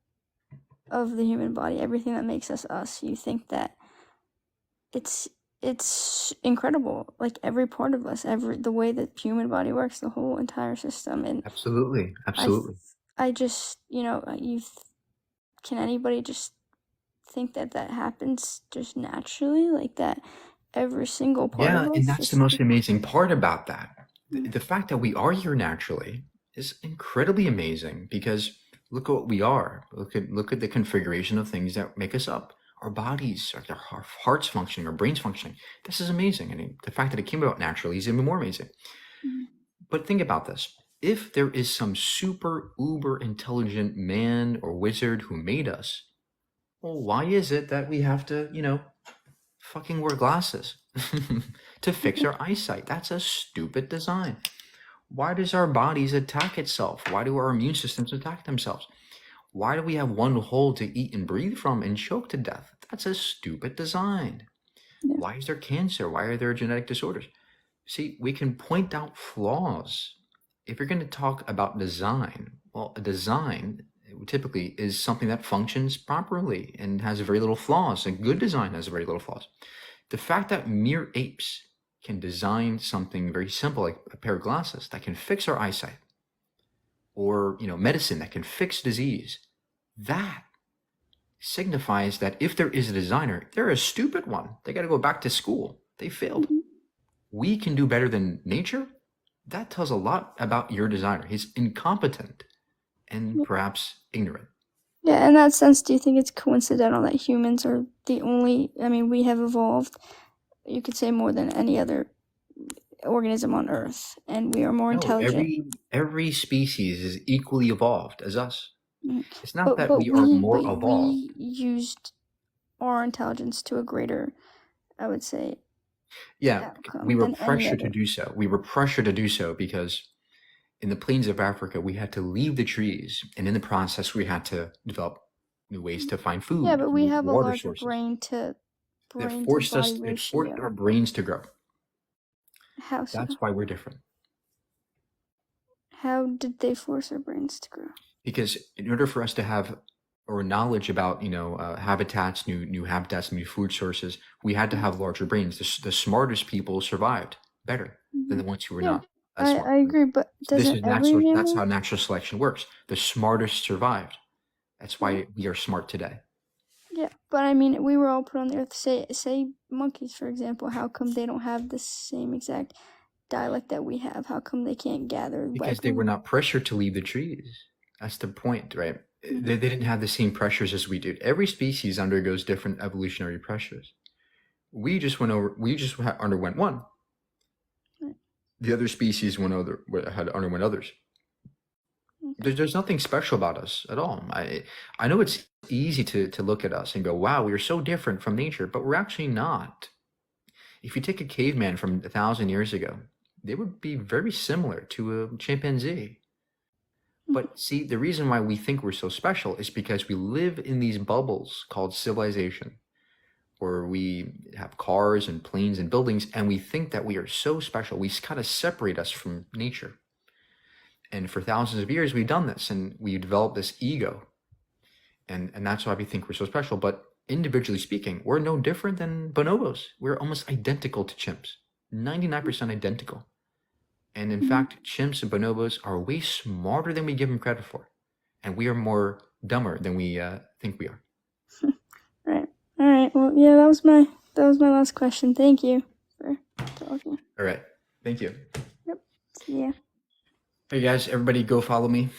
of the human body, everything that makes us us, you think that it's incredible. Like every part of us, the way that the human body works, the whole entire system. And Absolutely. I just, can anybody just think that that happens just naturally, like that every single part Yeah, of and us that's the just most amazing part about that. The fact that we are here naturally is incredibly amazing because look at what we are. Look at the configuration of things that make us up. Our bodies, our hearts functioning, our brains functioning. This is amazing. I mean, the fact that it came about naturally is even more amazing. But think about this. If there is some super uber intelligent man or wizard who made us, well, why is it that we have to, fucking wear glasses to fix our eyesight? That's a stupid design. Why does our bodies attack itself? Why do our immune systems attack themselves? Why do we have one hole to eat and breathe from and choke to death? That's a stupid design. Why is there cancer? Why are there genetic disorders? See, we can point out flaws. If you're going to talk about design, well, a design typically is something that functions properly and has very little flaws. A good design has very little flaws. The fact that mere apes can design something very simple like a pair of glasses that can fix our eyesight, or medicine that can fix disease, that signifies that if there is a designer, they're a stupid one. They got to go back to school. They failed. We can do better than nature. That tells a lot about your designer. He's incompetent and perhaps ignorant. Yeah, in that sense, do you think it's coincidental that humans are the only, we have evolved, you could say, more than any other organism on Earth, and we are more No, intelligent? every species is equally evolved as us. Mhm. It's not that we are more evolved. We used our intelligence to a greater, I would say, Yeah, outcome we were than any pressured to other. do so. We were pressured to do so because in the plains of Africa, we had to leave the trees, and in the process, we had to develop new ways to find food, Yeah, but we new have a water larger sources. brain to It forced body it forced our ratio. brains to grow. How so? That's why we're different. How did they force our brains to grow? Because in order for us to have or knowledge about habitats, new habitats, new food sources, we had to have larger brains. The smartest people survived better than the ones who were Yeah, not as smart. I agree, but So this doesn't is every natural. That's mammal? how natural selection works. The smartest survived. That's why we are smart today. Yeah, but we were all put on the earth. Say monkeys, for example. How come they don't have the same exact dialect that we have? How come they can't gather Because they were not pressured to leave the trees. That's the point, right? They didn't have the same pressures as we did. Every species undergoes different evolutionary pressures. We just underwent one. Right. The other species had underwent others. There's nothing special about us at all. I know it's easy to look at us and go, wow, we're so different from nature, but we're actually not. If you take a caveman from 1,000 years ago, they would be very similar to a chimpanzee. But see, the reason why we think we're so special is because we live in these bubbles called civilization, where we have cars and planes and buildings, and we think that we are so special. We kind of separate us from nature. And for thousands of years, we've done this, and we developed this ego. And that's why we think we're so special. But individually speaking, we're no different than bonobos. We're almost identical to chimps, 99% identical. And in fact, chimps and bonobos are way smarter than we give them credit for. And we are more dumber than we think we are. Right. All right. Well, yeah, that was my last question. Thank you for talking. All right. Thank you. Yep. See ya. Hey guys, everybody go follow me.